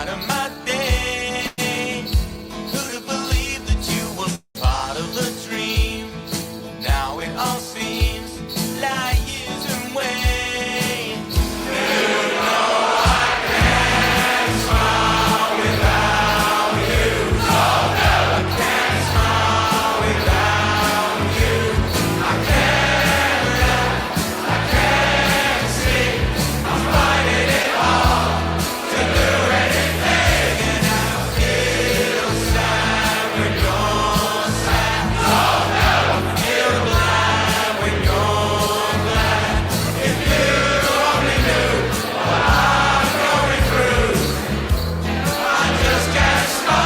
part of my day. Who'd have believed that you were part of the dream? Now it all seems like years away. You know I can't smile without you. I can't smile without you. I can't laugh, I can't sing. I'm finding it hard to do anything, and I feel sad when you're sad. I feel glad when you're glad. If you only knew what I'm going through, I just can't smile.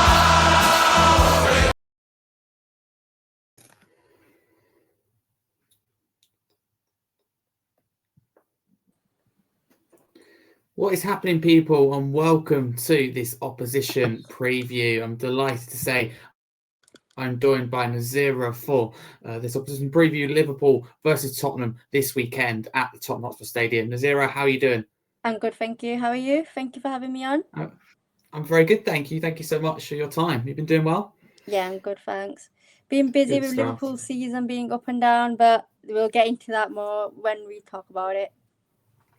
What is happening, people, and welcome to this opposition preview. I'm delighted to say I'm joined by Nazira for this opposition preview, Liverpool versus Tottenham this weekend at the Tottenham Hotspur Stadium. Nazira, how are you doing? I'm good, thank you. How are you? Thank you for having me on. I'm very good, thank you. Thank you so much for your time. You've been doing well? Yeah, I'm good, thanks. Been busy Good with stuff. Liverpool season being up and down, but we'll get into that more when we talk about it.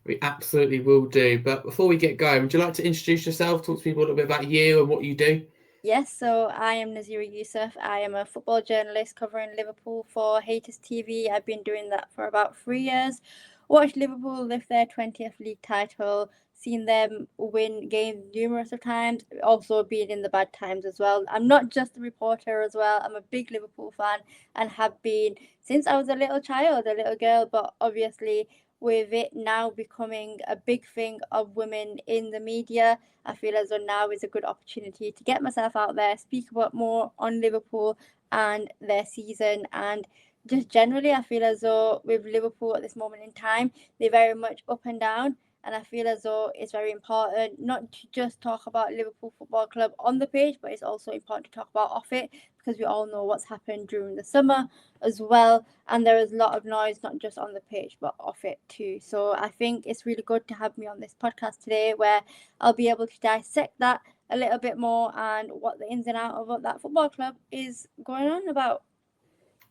We absolutely will do. But before we get going, would you like to introduce yourself, talk to people a little bit about you and what you do? Yes, so I am Nazira Yusuf. I am a football journalist covering Liverpool for Haters TV. I've been doing that for about 3 years. Watched Liverpool lift their 20th league title, seen them win games numerous of times, also being in the bad times as well. I'm not just a reporter as well. I'm a big Liverpool fan and have been since I was a little child, a little girl, but obviously with it now becoming a big thing of women in the media, I feel as though now is a good opportunity to get myself out there, speak about more on Liverpool and their season, and just generally I feel as though with Liverpool at this moment in time, they're very much up and down, and I feel as though it's very important not to just talk about Liverpool Football Club on the page, but it's also important to talk about off it, because we all know what's happened during the summer as well, and there is a lot of noise not just on the pitch but off it too. So I think it's really good to have me on this podcast today, where I'll be able to dissect that a little bit more and what the ins and out of what that football club is going on about.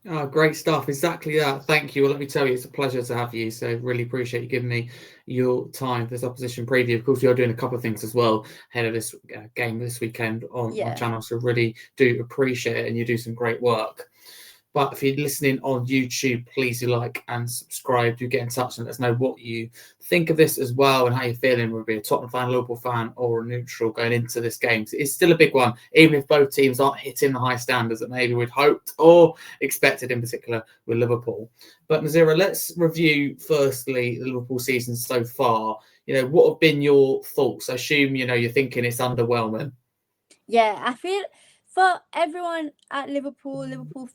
Oh, great stuff. Exactly that. Thank you. Well, let me tell you, it's a pleasure to have you. So really appreciate you giving me your time for this opposition preview. Of course, we are doing a couple of things as well ahead of this game this weekend on Yeah. our channel. So really do appreciate it, and you do some great work. But if you're listening on YouTube, please do like and subscribe. Do get in touch and let us know what you think of this as well and how you're feeling. Whether you're a Tottenham fan, Liverpool fan, or a neutral going into this game. So it's still a big one, even if both teams aren't hitting the high standards that maybe we'd hoped or expected, in particular with Liverpool. But Nazira, let's review firstly the Liverpool season so far. What have been your thoughts? I assume you're thinking it's underwhelming. Yeah, I feel for everyone at Liverpool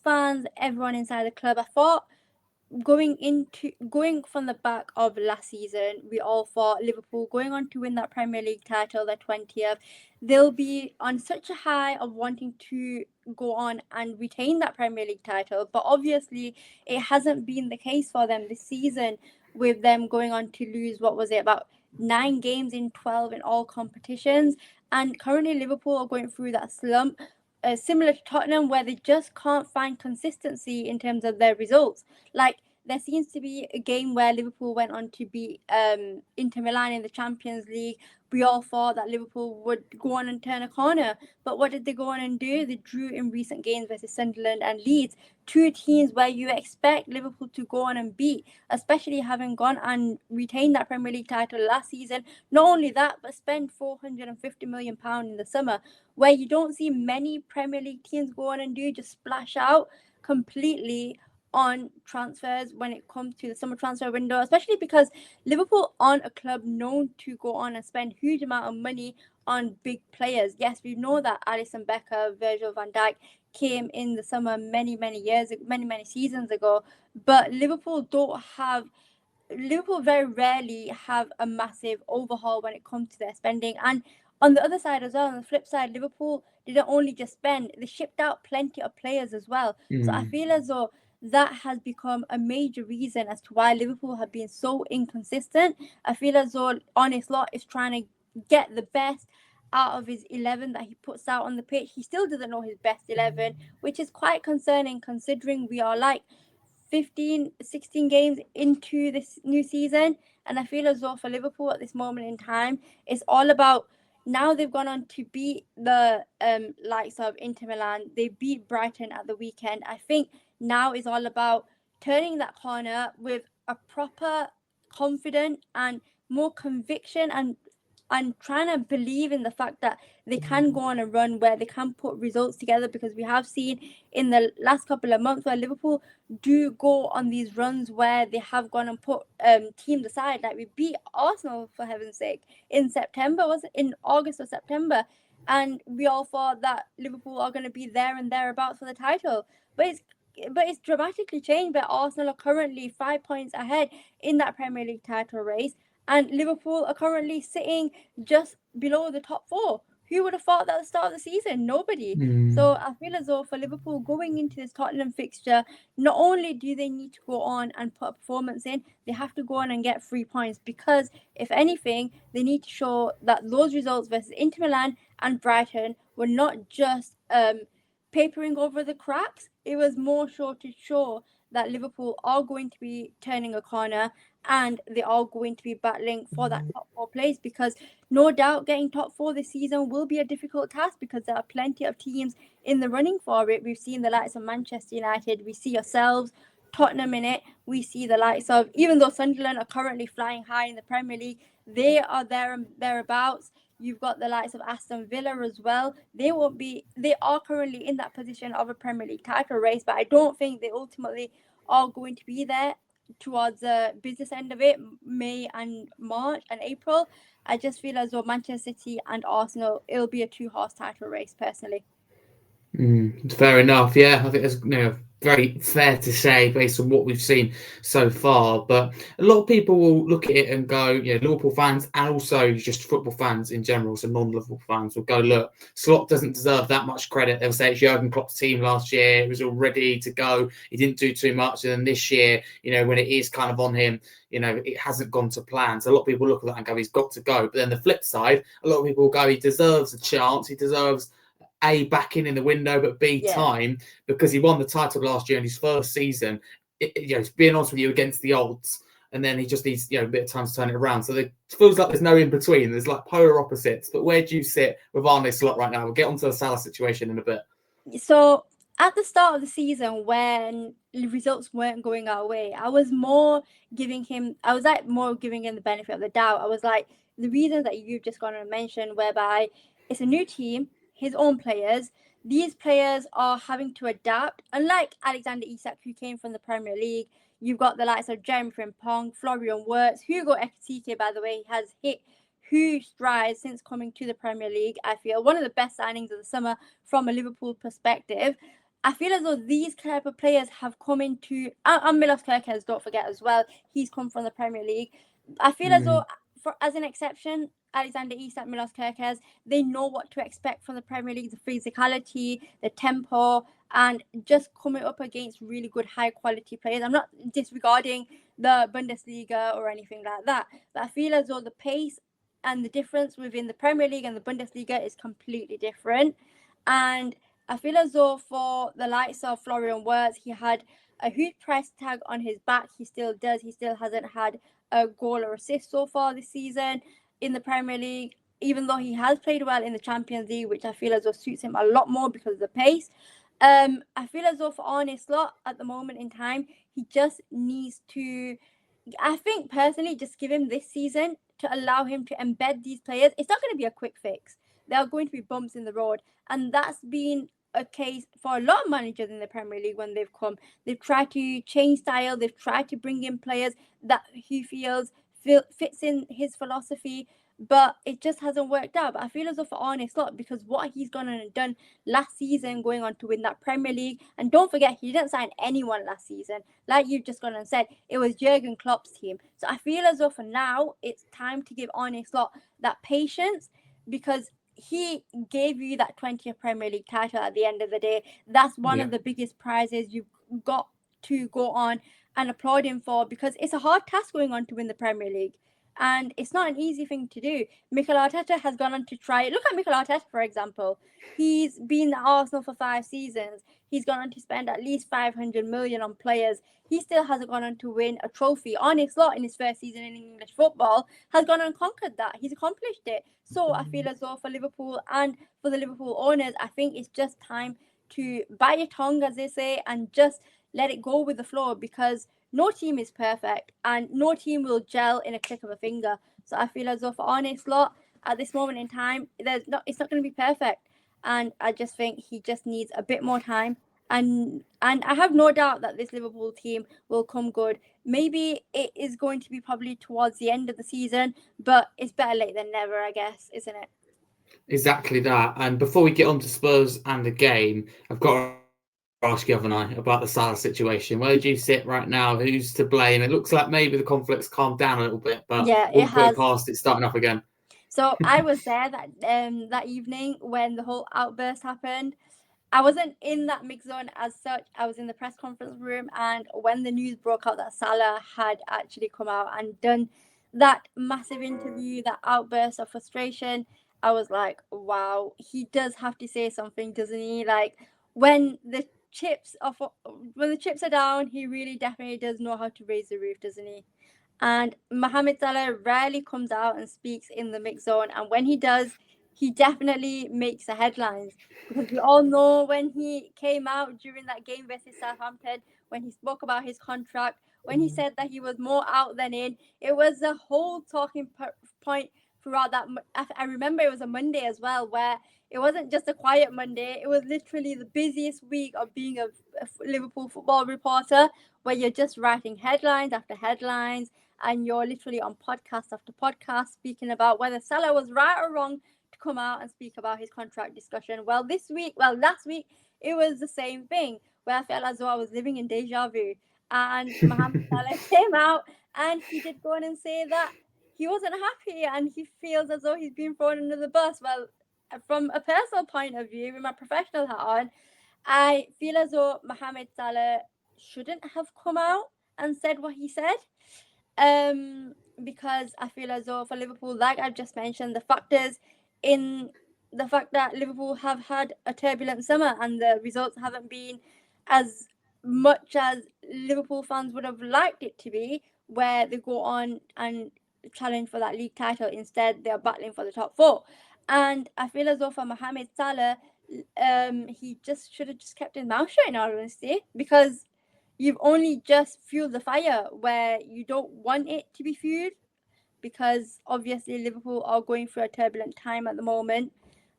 fans, everyone inside the club, I thought going from the back of last season, we all thought Liverpool going on to win that Premier League title, their 20th, they'll be on such a high of wanting to go on and retain that Premier League title. But obviously, it hasn't been the case for them this season, with them going on to lose, what was it, about 9 games in 12 in all competitions. And currently, Liverpool are going through that slump. Similar to Tottenham, where they just can't find consistency in terms of their results. Like, there seems to be a game where Liverpool went on to beat Inter Milan in the Champions League. We all thought that Liverpool would go on and turn a corner, but what did they go on and do? They drew in recent games versus Sunderland and Leeds, two teams where you expect Liverpool to go on and beat, especially having gone and retained that Premier League title last season. Not only that, but spend £450 million in the summer, where you don't see many Premier League teams go on and do, just splash out completely on transfers when it comes to the summer transfer window, especially because Liverpool aren't a club known to go on and spend huge amount of money on big players. Yes, we know that Alisson Becker, Virgil van Dijk came in the summer many seasons ago, but Liverpool very rarely have a massive overhaul when it comes to their spending. And on the other side as well, on the flip side, Liverpool didn't only just spend, they shipped out plenty of players as well. So I feel as though that has become a major reason as to why Liverpool have been so inconsistent. I feel as though Arne Slot is trying to get the best out of his 11 that he puts out on the pitch, he still doesn't know his best 11, which is quite concerning considering we are like 15, 16 games into this new season. And I feel as though for Liverpool at this moment in time, it's all about, now they've gone on to beat the likes of Inter Milan. They beat Brighton at the weekend. I think now is all about turning that corner with a proper confident and more conviction, and trying to believe in the fact that they can go on a run where they can put results together, because we have seen in the last couple of months where Liverpool do go on these runs where they have gone and put teams aside. Like we beat Arsenal, for heaven's sake, in September, was it in August or September? And we all thought that Liverpool are going to be there and thereabouts for the title. But it's dramatically changed, where Arsenal are currently 5 points ahead in that Premier League title race, and Liverpool are currently sitting just below the top four. Who would have thought that at the start of the season? Nobody. So I feel as though for Liverpool going into this Tottenham fixture, not only do they need to go on and put a performance in, they have to go on and get 3 points, because if anything, they need to show that those results versus Inter Milan and Brighton were not just papering over the cracks. It was more sure to show that Liverpool are going to be turning a corner, and they are going to be battling for that top four place, because no doubt getting top four this season will be a difficult task, because there are plenty of teams in the running for it. We've seen the likes of Manchester United, we see yourselves, Tottenham in it, we see the likes of, even though Sunderland are currently flying high in the Premier League, they are there and thereabouts. You've got the likes of Aston Villa as well. They are currently in that position of a Premier League title race, but I don't think they ultimately are going to be there towards the business end of it, May and March and April. I just feel as though Manchester City and Arsenal, it'll be a 2-horse title race, personally. Fair enough. Yeah, I think that's very fair to say based on what we've seen so far. But a lot of people will look at it and go, Liverpool fans and also just football fans in general, so non-Liverpool fans will go, look, Slot doesn't deserve that much credit. They'll say it's Jurgen Klopp's team last year. It was all ready to go. He didn't do too much. And then this year, when it is kind of on him, it hasn't gone to plan. So a lot of people look at that and go, he's got to go. But then the flip side, a lot of people will go, he deserves a chance. He deserves A, backing in the window, but B, time, because he won the title last year in his first season. Being honest with you, against the odds, and then he just needs a bit of time to turn it around. So it feels like there's no in between. There's like polar opposites. But where do you sit with Arne Slot right now? We'll get onto the Salah situation in a bit. So at the start of the season, when the results weren't going our way, I was giving him the benefit of the doubt. I was like, the reasons that you've just gone and mentioned, whereby it's a new team, his own players. These players are having to adapt. Unlike Alexander Isak, who came from the Premier League, you've got the likes of Jeremy Frimpong, Florian Wirtz, Hugo Ekitike, by the way, has hit huge strides since coming to the Premier League. I feel one of the best signings of the summer from a Liverpool perspective. I feel as though these type of players have come into, and Milos Kerkez, don't forget as well, he's come from the Premier League. I feel as though, as an exception, Alexander Isak, Milos Kerkez, they know what to expect from the Premier League, the physicality, the tempo, and just coming up against really good, high-quality players. I'm not disregarding the Bundesliga or anything like that, but I feel as though the pace and the difference within the Premier League and the Bundesliga is completely different. And I feel as though for the likes of Florian Wirtz, he had a huge price tag on his back. He still does. He still hasn't had a goal or assist so far this season in the Premier League, even though he has played well in the Champions League, which I feel as though suits him a lot more because of the pace. I feel as though for Arne Slot at the moment in time, he just needs to, I think personally, just give him this season to allow him to embed these players. It's not going to be a quick fix. There are going to be bumps in the road. And that's been a case for a lot of managers in the Premier League when they've come. They've tried to change style. They've tried to bring in players that he feels fits in his philosophy, but it just hasn't worked out. But I feel as though for Arne Slot, because what he's gone on and done last season, going on to win that Premier League, and don't forget, he didn't sign anyone last season. Like you've just gone and said, it was Jurgen Klopp's team. So I feel as though for now, it's time to give Arne Slot that patience, because he gave you that 20th Premier League title at the end of the day. That's one of the biggest prizes you've got to go on and applaud him for, because it's a hard task going on to win the Premier League. And it's not an easy thing to do. Mikel Arteta has gone on to try. Look at Mikel Arteta, for example. He's been at Arsenal for 5 seasons. He's gone on to spend at least 500 million on players. He still hasn't gone on to win a trophy. Arne Slot, in his first season in English football, has gone and conquered that. He's accomplished it. So I feel as though for Liverpool and for the Liverpool owners, I think it's just time to bite your tongue, as they say, and just let it go with the flow, because no team is perfect and no team will gel in a click of a finger. So I feel as though for Arne Slot at this moment in time, it's not going to be perfect. And I just think he just needs a bit more time. And I have no doubt that this Liverpool team will come good. Maybe it is going to be probably towards the end of the season, but it's better late than never, I guess, isn't it? Exactly that. And before we get on to Spurs and the game, I've got to ask you, haven't I, about the Salah situation. Where do you sit right now? Who's to blame? It looks like maybe the conflict's calmed down a little bit, but Yeah, it won't put has. it past it starting up again. So I was there that evening when the whole outburst happened. I wasn't in that mix zone as such. I was in the press conference room, and when the news broke out that Salah had actually come out and done that massive interview, that outburst of frustration, I was like, wow, he does have to say something, doesn't he? Like when the chips are down, he really definitely does know how to raise the roof, doesn't he? And Mohamed Salah rarely comes out and speaks in the mix zone, and when he does, he definitely makes the headlines. Because we all know when he came out during that game versus Southampton, when he spoke about his contract, when he said that he was more out than in, it was a whole talking point throughout that. I remember it was a Monday as well, where it wasn't just a quiet Monday. It was literally the busiest week of being a Liverpool football reporter, where you're just writing headlines after headlines, and you're literally on podcast after podcast speaking about whether Salah was right or wrong to come out and speak about his contract discussion. Well, last week, it was the same thing, where I felt as though I was living in deja vu. And Mohamed Salah came out and he did go on and say that he wasn't happy and he feels as though he's been thrown under the bus. Well, from a personal point of view, with my professional hat on, I feel as though Mohamed Salah shouldn't have come out and said what he said. Because I feel as though for Liverpool, like I've just mentioned, the factors in the fact that Liverpool have had a turbulent summer and the results haven't been as much as Liverpool fans would have liked it to be, where they go on and challenge for that league title. Instead, they are battling for the top 4. And I feel as though for Mohamed Salah, he just should have just kept his mouth shut, in all honesty, because you've only just fueled the fire where you don't want it to be fueled, because obviously Liverpool are going through a turbulent time at the moment.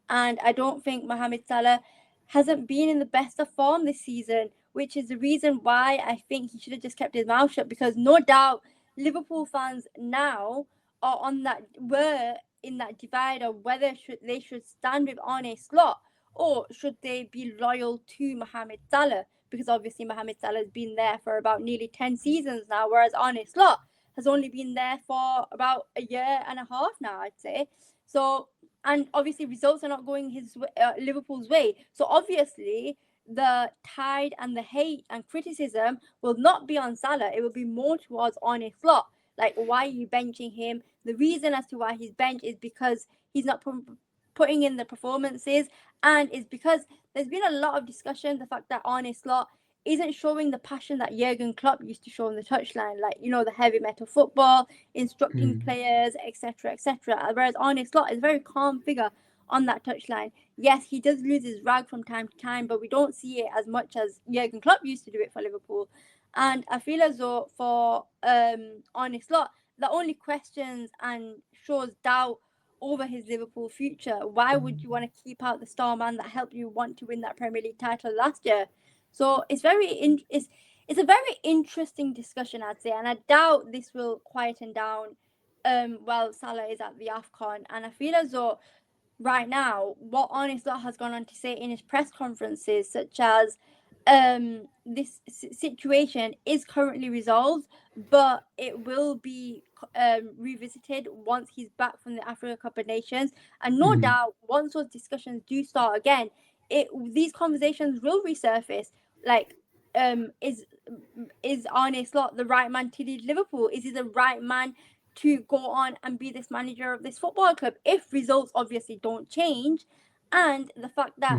And I don't think Mohamed Salah hasn't been in the best of form this season, which is the reason why I think he should have just kept his mouth shut, because no doubt Liverpool fans now were in that divide of whether they should stand with Arne Slot or should they be loyal to Mohamed Salah, because obviously Mohamed Salah has been there for about nearly 10 seasons now, whereas Arne Slot has only been there for about a year and a half now, I'd say. So, and obviously results are not going Liverpool's way. So obviously the tide and the hate and criticism will not be on Salah. It will be more towards Arne Slot. Like, why are you benching him? The reason as to why he's benched is because he's not putting in the performances, and it's because there's been a lot of discussion the fact that Arne Slot isn't showing the passion that Jurgen Klopp used to show on the touchline, like, you know, the heavy metal football, instructing players, etc., etc. Whereas Arne Slot is a very calm figure on that touchline. Yes, he does lose his rag from time to time, but we don't see it as much as Jurgen Klopp used to do it for Liverpool. And I feel as though for Arne Slot, that only questions and shows doubt over his Liverpool future. Why would you want to keep out the star man that helped you want to win that Premier League title last year? So it's it's a very interesting discussion, I'd say, and I doubt this will quieten down while Salah is at the AFCON. And I feel as though right now, what Arne Slot has gone on to say in his press conferences, such as this situation is currently resolved, but it will be revisited once he's back from the Africa Cup of Nations. And no doubt, once those discussions do start again, these conversations will resurface. Like, is Arne Slot the right man to lead Liverpool? Is he the right man to go on and be this manager of this football club if results obviously don't change. And the fact that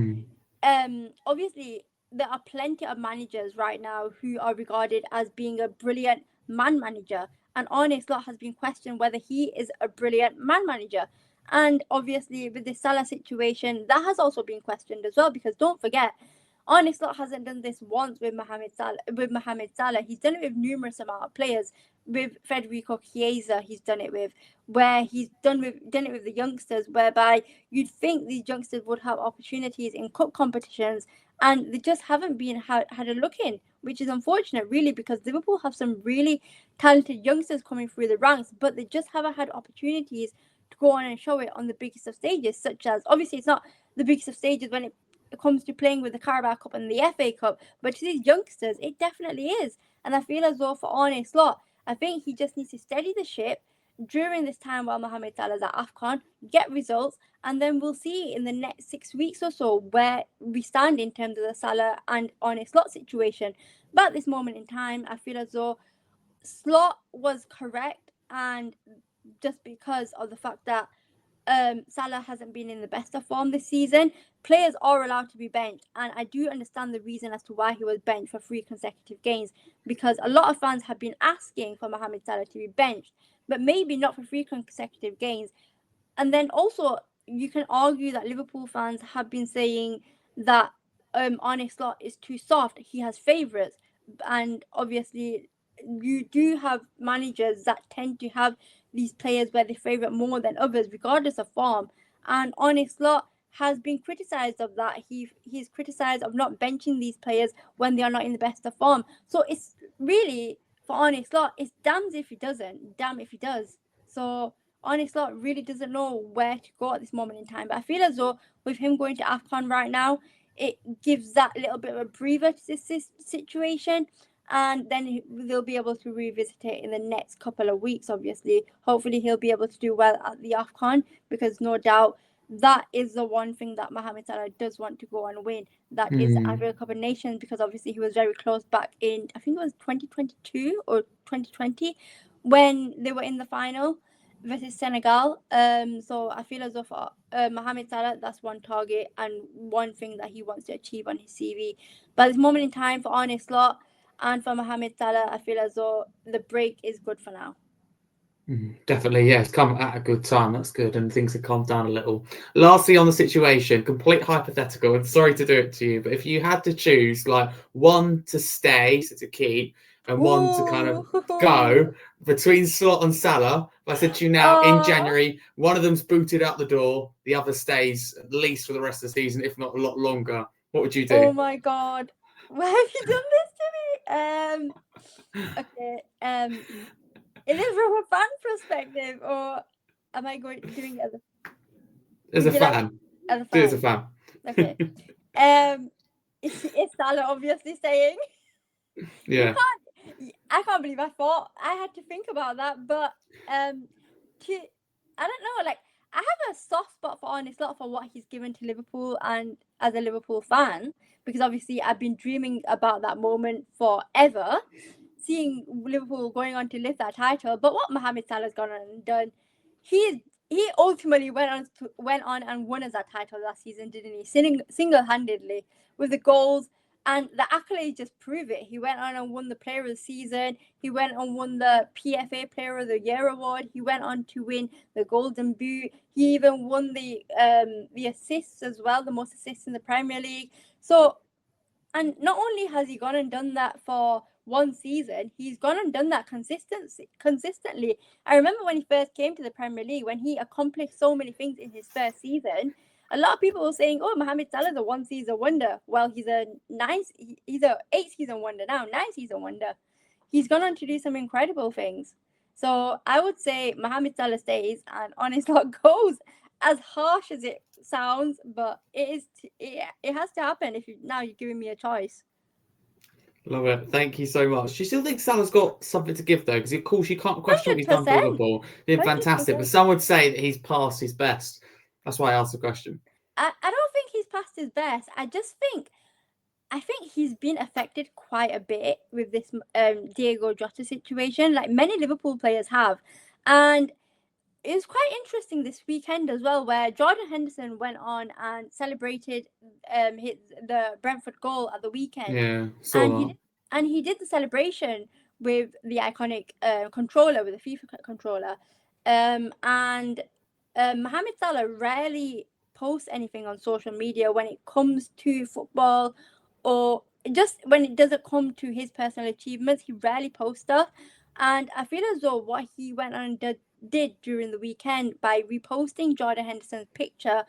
obviously there are plenty of managers right now who are regarded as being a brilliant man manager, and Arne Slot has been questioned whether he is a brilliant man manager. And obviously with the Salah situation, that has also been questioned as well, because don't forget, Arne Slot hasn't done this once with Mohamed Salah. He's done it with numerous amount of players. With Federico Chiesa, he's done it with, where he's done it with the youngsters, whereby you'd think these youngsters would have opportunities in cup competitions, and they just haven't been had a look in, which is unfortunate, really, because Liverpool have some really talented youngsters coming through the ranks, but they just haven't had opportunities to go on and show it on the biggest of stages, such as, obviously it's not the biggest of stages when it comes to playing with the Carabao Cup and the FA Cup, but to these youngsters it definitely is. And I feel as though for Arne Slot, I think he just needs to steady the ship during this time while Mohamed Salah's at AFCON, get results, and then we'll see in the next 6 weeks or so where we stand in terms of the Salah and Arne Slot situation. But at this moment in time, I feel as though Slot was correct, and just because of the fact that Salah hasn't been in the best of form this season, players are allowed to be benched, and I do understand the reason as to why he was benched for 3 consecutive games, because a lot of fans have been asking for Mohamed Salah to be benched, but maybe not for 3 consecutive games. And then also you can argue that Liverpool fans have been saying that Arne Slot is too soft, he has favourites, and obviously you do have managers that tend to have these players where they favourite more than others, regardless of form. And Arne Slot has been criticised of that. He's criticised of not benching these players when they are not in the best of form. So it's really, for Arne Slot, it's damned if he doesn't, damn if he does. So Arne Slot really doesn't know where to go at this moment in time. But I feel as though with him going to AFCON right now, it gives that little bit of a breather to this situation. And then they'll be able to revisit it in the next couple of weeks, obviously. Hopefully he'll be able to do well at the AFCON, because no doubt that is the one thing that Mohamed Salah does want to go and win. That is the Africa Cup of Nations, because obviously he was very close back in, I think it was 2022 or 2020, when they were in the final versus Senegal. So I feel as though for Mohamed Salah, that's one target and one thing that he wants to achieve on his CV. But at this moment in time, for Arne Slot and for Mohamed Salah, I feel as though the break is good for now. Definitely, yeah, it's come at a good time. That's good, and things have calmed down a little. Lastly, on the situation, complete hypothetical, and sorry to do it to you, but if you had to choose like one to stay, so to keep, and one to kind of go between Slot and Salah, if I said to you now in January, one of them's booted out the door, the other stays at least for the rest of the season, if not a lot longer, what would you do? Oh my God, why have you done this to me? Okay, is this from a fan perspective, or am I doing it as a fan? As a fan. Do it as a fan. Okay. Is Salah obviously saying? Yeah. I can't believe I thought I had to think about that, but I don't know, like I have a soft spot for Arne Slot for what he's given to Liverpool, and as a Liverpool fan, because obviously I've been dreaming about that moment forever, seeing Liverpool going on to lift that title. But what Mohamed Salah's gone on and done, he ultimately went on and won us that title last season, didn't he? Single-handedly with the goals. And the accolades just prove it. He went on and won the Player of the Season. He went on and won the PFA Player of the Year award. He went on to win the Golden Boot. He even won the assists as well, the most assists in the Premier League. So, and not only has he gone and done that for one season, he's gone and done that consistently. I remember when he first came to the Premier League, when he accomplished so many things in his first season, a lot of people were saying, oh, Mohamed Salah's a 1-season wonder. Well, he's a 8-season wonder now, 9-season wonder. He's gone on to do some incredible things. So I would say Mohamed Salah stays and Arne Slot goes, as harsh as it sounds, but it has to happen now you're giving me a choice. Love it. Thank you so much. Do you still think Salah's got something to give, though? Because, of course, you can't question what he's done for Liverpool. He's been fantastic. 100%. But some would say that he's past his best. That's why I asked the question. I don't think he's past his best. I think he's been affected quite a bit with this Diego Jota situation, like many Liverpool players have. And it was quite interesting this weekend as well, where Jordan Henderson went on and celebrated the Brentford goal at the weekend. Yeah, and saw that. he did the celebration with the iconic controller, with the FIFA controller. And Mohamed Salah rarely posts anything on social media when it comes to football, or just when it doesn't come to his personal achievements. He rarely posts stuff. And I feel as though what he went on and did during the weekend by reposting Jordan Henderson's picture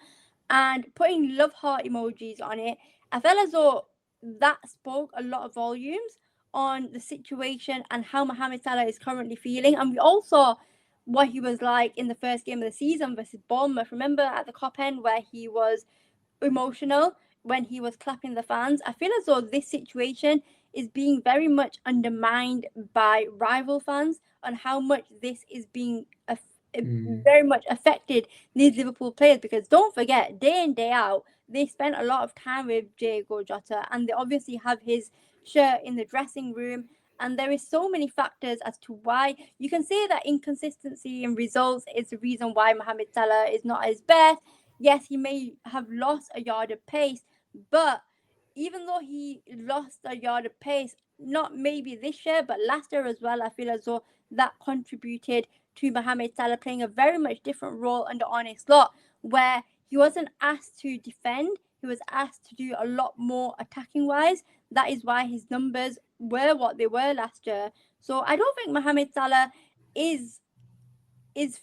and putting love heart emojis on it, I felt as though that spoke a lot of volumes on the situation and how Mohamed Salah is currently feeling. And we all saw what he was like in the first game of the season versus Bournemouth. Remember at the Cop End where he was emotional when he was clapping the fans? I feel as though this situation is being very much undermined by rival fans, on how much this is being very much affected these Liverpool players. Because don't forget, day in, day out, they spent a lot of time with Diego Jota, and they obviously have his shirt in the dressing room. And there is so many factors as to why you can say that inconsistency in results is the reason why Mohamed Salah is not at his best. Yes, he may have lost a yard of pace, but even though he lost a yard of pace, not maybe this year, but last year as well, I feel as though that contributed to Mohamed Salah playing a very much different role under Arne Slot, where he wasn't asked to defend, he was asked to do a lot more attacking wise. That is why his numbers were what they were last year. So I don't think Mohamed Salah is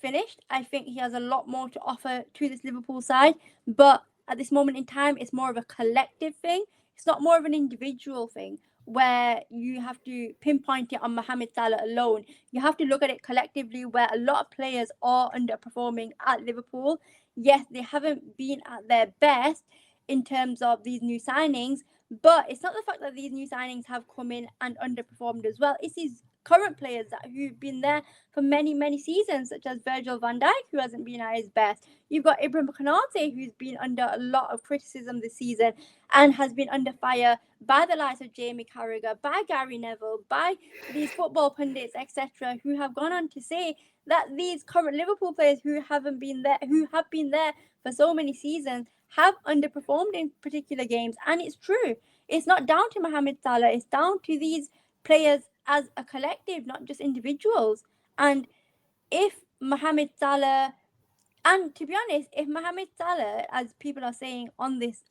finished. I think he has a lot more to offer to this Liverpool side, but at this moment in time, it's more of a collective thing. It's not more of an individual thing where you have to pinpoint it on Mohamed Salah alone. You have to look at it collectively, where a lot of players are underperforming at Liverpool. Yes, they haven't been at their best in terms of these new signings, but it's not the fact that these new signings have come in and underperformed as well. It's these current players who've been there for many, many seasons, such as Virgil van Dijk, who hasn't been at his best. You've got Ibrahim Konate, who's been under a lot of criticism this season and has been under fire by the likes of Jamie Carragher, by Gary Neville, by these football pundits, etc., who have gone on to say that these current Liverpool players who have been there for so many seasons, have underperformed in particular games. And it's true. It's not down to Mohamed Salah. It's down to these players as a collective, not just individuals. And if Mohamed Salah, and to be honest, if Mohamed Salah, as people are saying on this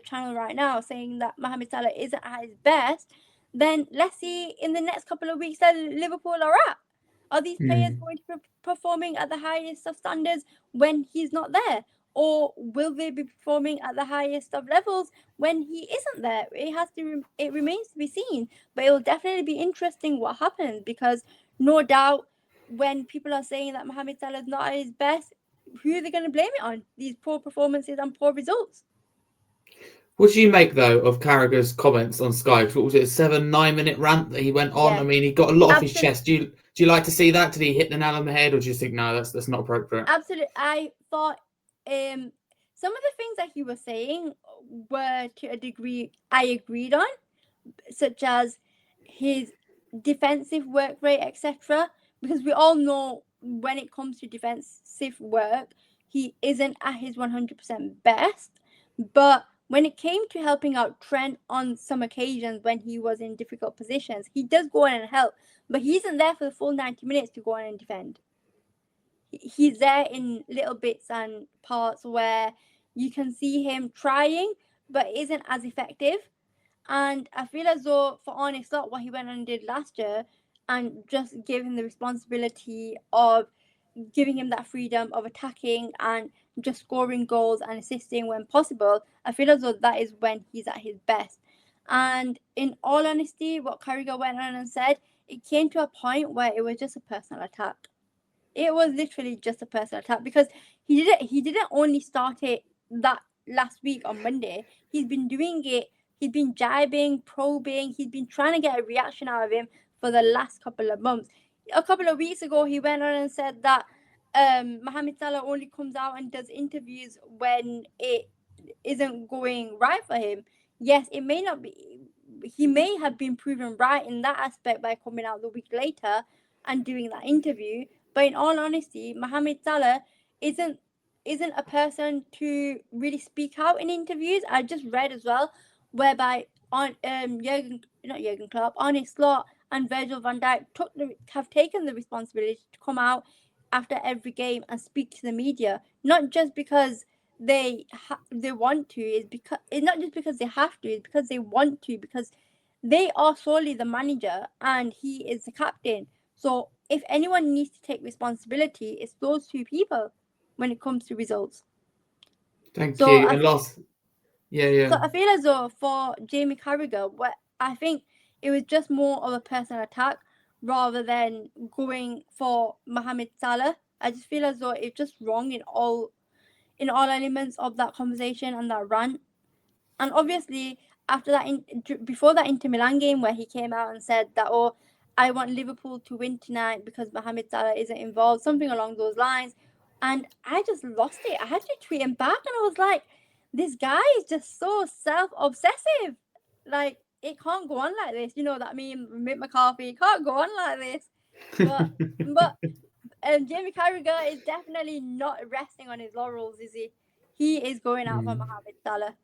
channel right now, saying that Mohamed Salah isn't at his best, then let's see in the next couple of weeks that Liverpool are at. Are these players going to be performing at the highest of standards when he's not there? Or will they be performing at the highest of levels when he isn't there? It remains to be seen. But it will definitely be interesting what happens, because no doubt when people are saying that Mohamed Salah is not at his best, who are they going to blame it on? These poor performances and poor results. What do you make, though, of Carragher's comments on Sky? What was it, a 7-9 minute rant that he went on? Yeah. I mean, he got a lot off his Absolutely. chest. Do you like to see that? Did he hit the nail on the head, or do you think, no, that's not appropriate? Absolutely. I thought some of the things that he was saying were, to a degree, I agreed on, such as his defensive work rate, etc. Because we all know when it comes to defensive work, he isn't at his 100% best. But when it came to helping out Trent on some occasions when he was in difficult positions, he does go in and help, but he isn't there for the full 90 minutes to go on and defend. He's there in little bits and parts where you can see him trying, but isn't as effective. And I feel as though for Arne Slot, what he went and did last year, and just gave him the responsibility of giving him that freedom of attacking and just scoring goals and assisting when possible, I feel as though that is when he's at his best. And in all honesty, what Carragher went on and said, it came to a point where it was just a personal attack. It was literally just a personal attack, because he didn't only start it that last week on Monday. He's been doing it. He's been jibing, probing. He's been trying to get a reaction out of him for the last couple of months. A couple of weeks ago, he went on and said that Mohamed Salah only comes out and does interviews when it isn't going right for him. Yes, it may not be. He may have been proven right in that aspect by coming out the week later and doing that interview. But in all honesty, Mohamed Salah isn't a person to really speak out in interviews. I just read as well, whereby on Jurgen Klopp, Arne Slot, and Virgil van Dijk have taken the responsibility to come out after every game and speak to the media, not just because they want to. It's not just because they have to. It's because they want to, because they are solely the manager and he is the captain. So if anyone needs to take responsibility, it's those two people when it comes to results. Thank you. And last, So I feel as though for Jamie Carragher, I think it was just more of a personal attack rather than going for Mohamed Salah. I just feel as though it's just wrong in all elements of that conversation and that rant. And obviously, after that, before that Inter Milan game where he came out and said that, oh, I want Liverpool to win tonight because Mohamed Salah isn't involved, something along those lines. And I just lost it. I had to tweet him back and I was like, this guy is just so self-obsessive. Like, it can't go on like this. You know that meme, Mick McCarthy, it can't go on like this. But Jamie Carragher is definitely not resting on his laurels, is he? He is going out for Mohamed Salah.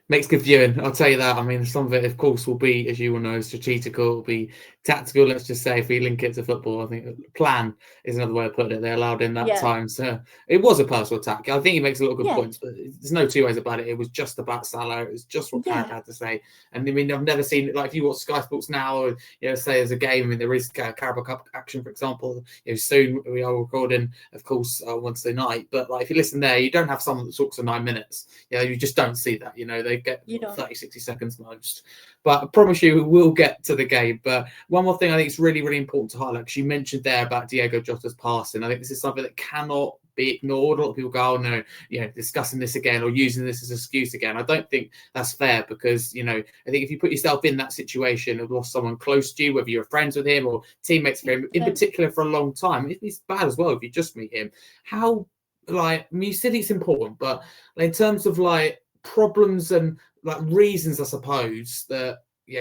Makes good viewing, I'll tell you that. I mean, some of it, of course, will be, as you all know, strategical, will be tactical. Let's just say, if we link it to football, I think plan is another way of putting it. They allowed in that time. So it was a personal attack. I think he makes a lot of good points, but there's no two ways about it. It was just about Salah. It was just what Carragher had to say. And I mean, I've never seen it. Like, if you watch Sky Sports now, or, say there's a game, I mean, there is Carabao Cup action, for example. Soon we are recording, of course, Wednesday night. But like, if you listen there, you don't have someone that talks for 9 minutes. You just don't see that. They get 30, 60 seconds most. But I promise you, we'll get to the game. But one more thing I think it's really, really important to highlight, because you mentioned there about Diego Jota's passing. I think this is something that cannot be ignored. A lot of people go, oh no, discussing this again or using this as an excuse again. I don't think that's fair, because, I think if you put yourself in that situation of lost someone close to you, whether you're friends with him or teammates with him, in particular for a long time, it's bad as well if you just meet him. You said it's important, but in terms of problems and reasons, I suppose, that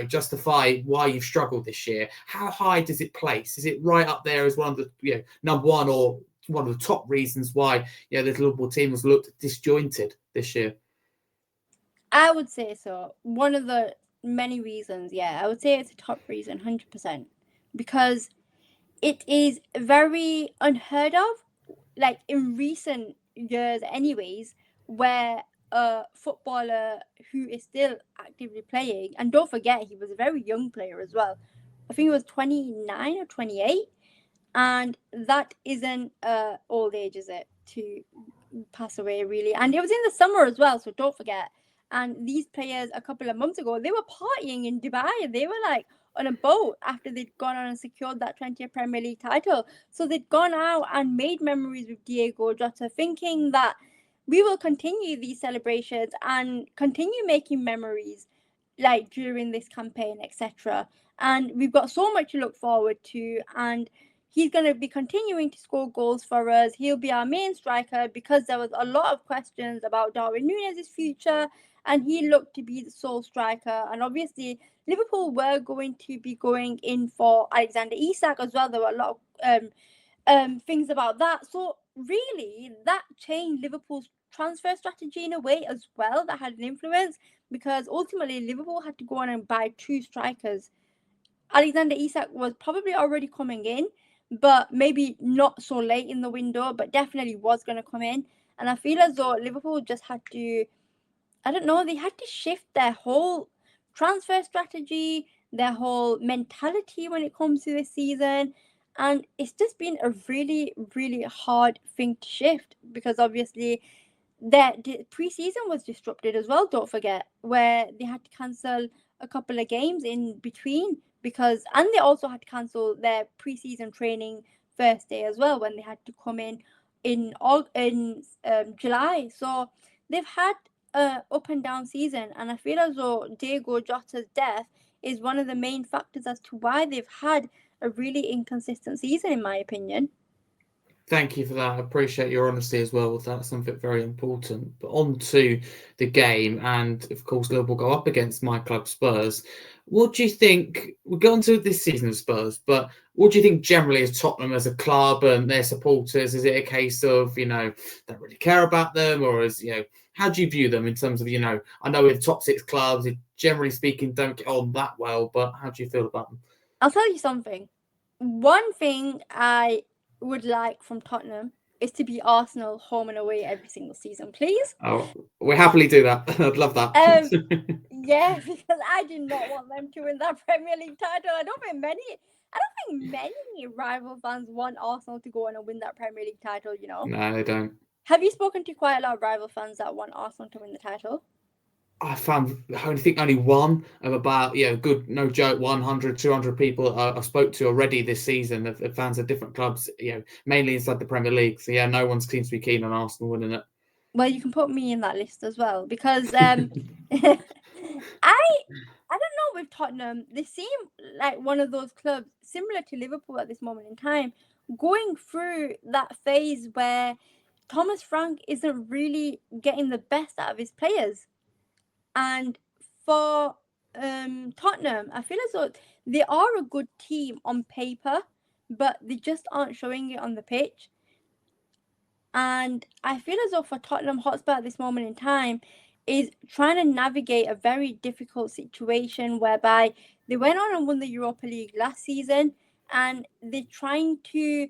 justify why you've struggled this year, how high does it place? Is it right up there as one of the number one or one of the top reasons why the Liverpool team has looked disjointed this year? I would say so. One of the many reasons, I would say it's a top reason, 100%, because it is very unheard of, in recent years anyways, where a footballer who is still actively playing, and don't forget, he was a very young player as well. I think he was 29 or 28, and that isn't old age, is it, to pass away, really? And it was in the summer as well, so don't forget. And these players, a couple of months ago, they were partying in Dubai. They were on a boat after they'd gone on and secured that 20th Premier League title. So they'd gone out and made memories with Diego Jota, thinking that we will continue these celebrations and continue making memories during this campaign, etc. And we've got so much to look forward to, and he's going to be continuing to score goals for us. He'll be our main striker, because there was a lot of questions about Darwin Núñez's future, and he looked to be the sole striker. And obviously, Liverpool were going to be going in for Alexander Isak as well. There were a lot of things about that. So really, that changed Liverpool's transfer strategy in a way as well, that had an influence, because ultimately Liverpool had to go on and buy 2 strikers. Alexander Isak was probably already coming in, but maybe not so late in the window, but definitely was going to come in. And I feel as though Liverpool just had to, they had to shift their whole transfer strategy, their whole mentality when it comes to this season. And it's just been a really, really hard thing to shift, because obviously the pre-season was disrupted as well, don't forget, where they had to cancel a couple of games in between, and they also had to cancel their pre-season training first day as well, when they had to come in July. So they've had a up and down season, and I feel as though Diego Jota's death is one of the main factors as to why they've had a really inconsistent season, in my opinion. Thank you for that. I appreciate your honesty as well. That's something very important. But on to the game, and of course, Liverpool go up against my club Spurs. What do you think? We'll go on to this season of Spurs, but what do you think generally as Tottenham as a club and their supporters? Is it a case of, don't really care about them, or how do you view them in terms of, I know with top six clubs, generally speaking, don't get on that well, but how do you feel about them? I'll tell you something. One thing I would like from Tottenham is to be Arsenal home and away every single season, please. Oh, we happily do that. I'd love that. Yeah, because I do not want them to win that Premier League title. I don't think many rival fans want Arsenal to go on and win that Premier League title, No, they don't. Have you spoken to quite a lot of rival fans that want Arsenal to win the title? I think only one of about, good, no joke, 100, 200 people I spoke to already this season of fans of different clubs, mainly inside the Premier League. So, no one seems to be keen on Arsenal winning it. Well, you can put me in that list as well because I don't know with Tottenham. They seem like one of those clubs similar to Liverpool at this moment in time, going through that phase where Thomas Frank isn't really getting the best out of his players. And for Tottenham, I feel as though they are a good team on paper, but they just aren't showing it on the pitch. And I feel as though for Tottenham Hotspur at this moment in time is trying to navigate a very difficult situation whereby they went on and won the Europa League last season, and they're trying to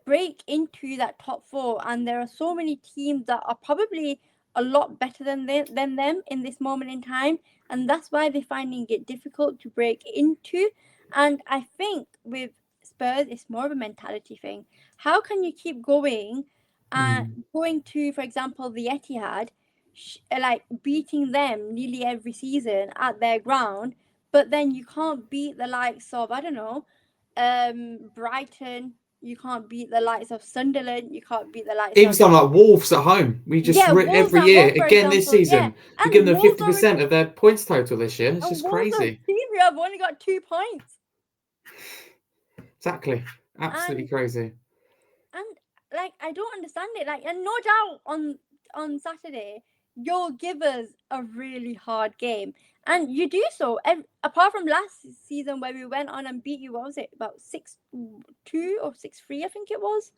break into that top four. And there are so many teams that are probably a lot better than them in this moment in time, and that's why they're finding it difficult to break into. And I think with Spurs, it's more of a mentality thing. How can you keep going and going to, for example, the Etihad, like beating them nearly every season at their ground, but then you can't beat the likes of, I don't know, Brighton. You can't beat the likes of Sunderland. You can't beat the likes even of something like Wolves at home. We just Wolves every at year, home, for again this example, season, yeah. we give them Wolves 50% of their points total this year. It's and just Wolves crazy. team you have only got 2 points. Exactly. Absolutely crazy. And like I don't understand it. Like, and no doubt on Saturday you'll give us a really hard game, and you do so. Apart from last season where we went on and beat you, what was it, about 6-2 or 6-3? I think it was.